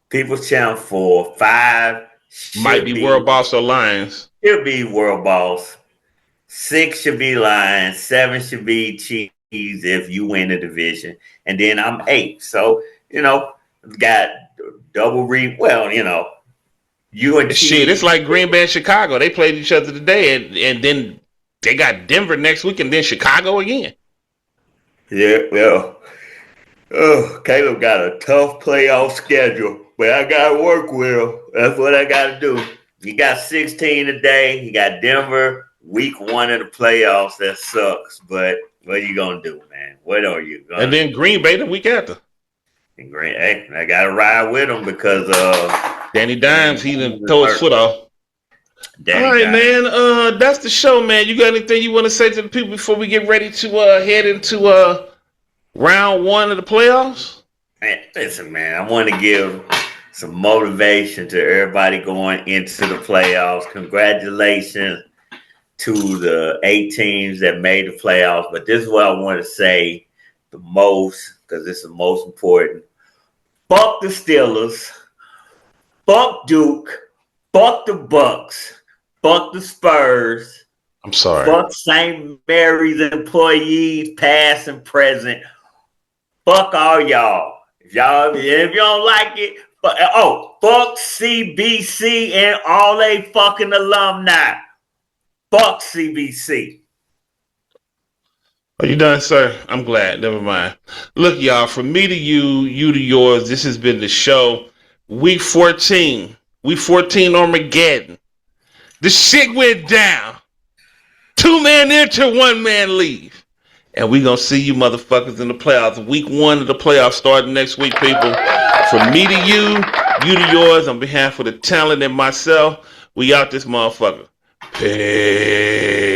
People's Champ 4, 5 Might be World Boss or Lions. Should be World Boss. 6 should be Lions. 7 should be Chiefs if you win the division. And then I'm 8. So, you know, got double well, you know, you and shit, it's like Green Bay and Chicago. They played each other today, and then they got Denver next week, and then Chicago again. Yeah, well, Caleb got a tough playoff schedule, but I got to work with him. That's what I got to do. He got 16 today. He got Denver week 1 of the playoffs. That sucks, but what are you going to do, man? What are you going to do? And then Green Bay the week after. And hey, I got to ride with him because Danny Dimes, he done tore his foot off. Danny All right, Dimes. man. That's the show, man. You got anything you want to say to the people before we get ready to head into round 1 of the playoffs? Man, listen, man, I want to give some motivation to everybody going into the playoffs. Congratulations to the 8 teams that made the playoffs. But this is what I want to say the most, because this is the most important. Fuck the Steelers. Fuck Duke. Fuck the Bucks. Fuck the Spurs. I'm sorry. Fuck St. Mary's employees, past and present. Fuck all y'all. If you don't like it, fuck CBC and all they fucking alumni. Fuck CBC. Are you done, sir? I'm glad. Never mind. Look, y'all, from me to you, you to yours, this has been the show. Week 14. Week 14 Armageddon. The shit went down. 2-man enter, 1-man leave. And we gonna see you motherfuckers in the playoffs. Week 1 of the playoffs starting next week, people. From me to you to yours, on behalf of the talent and myself, we out this motherfucker. Peace.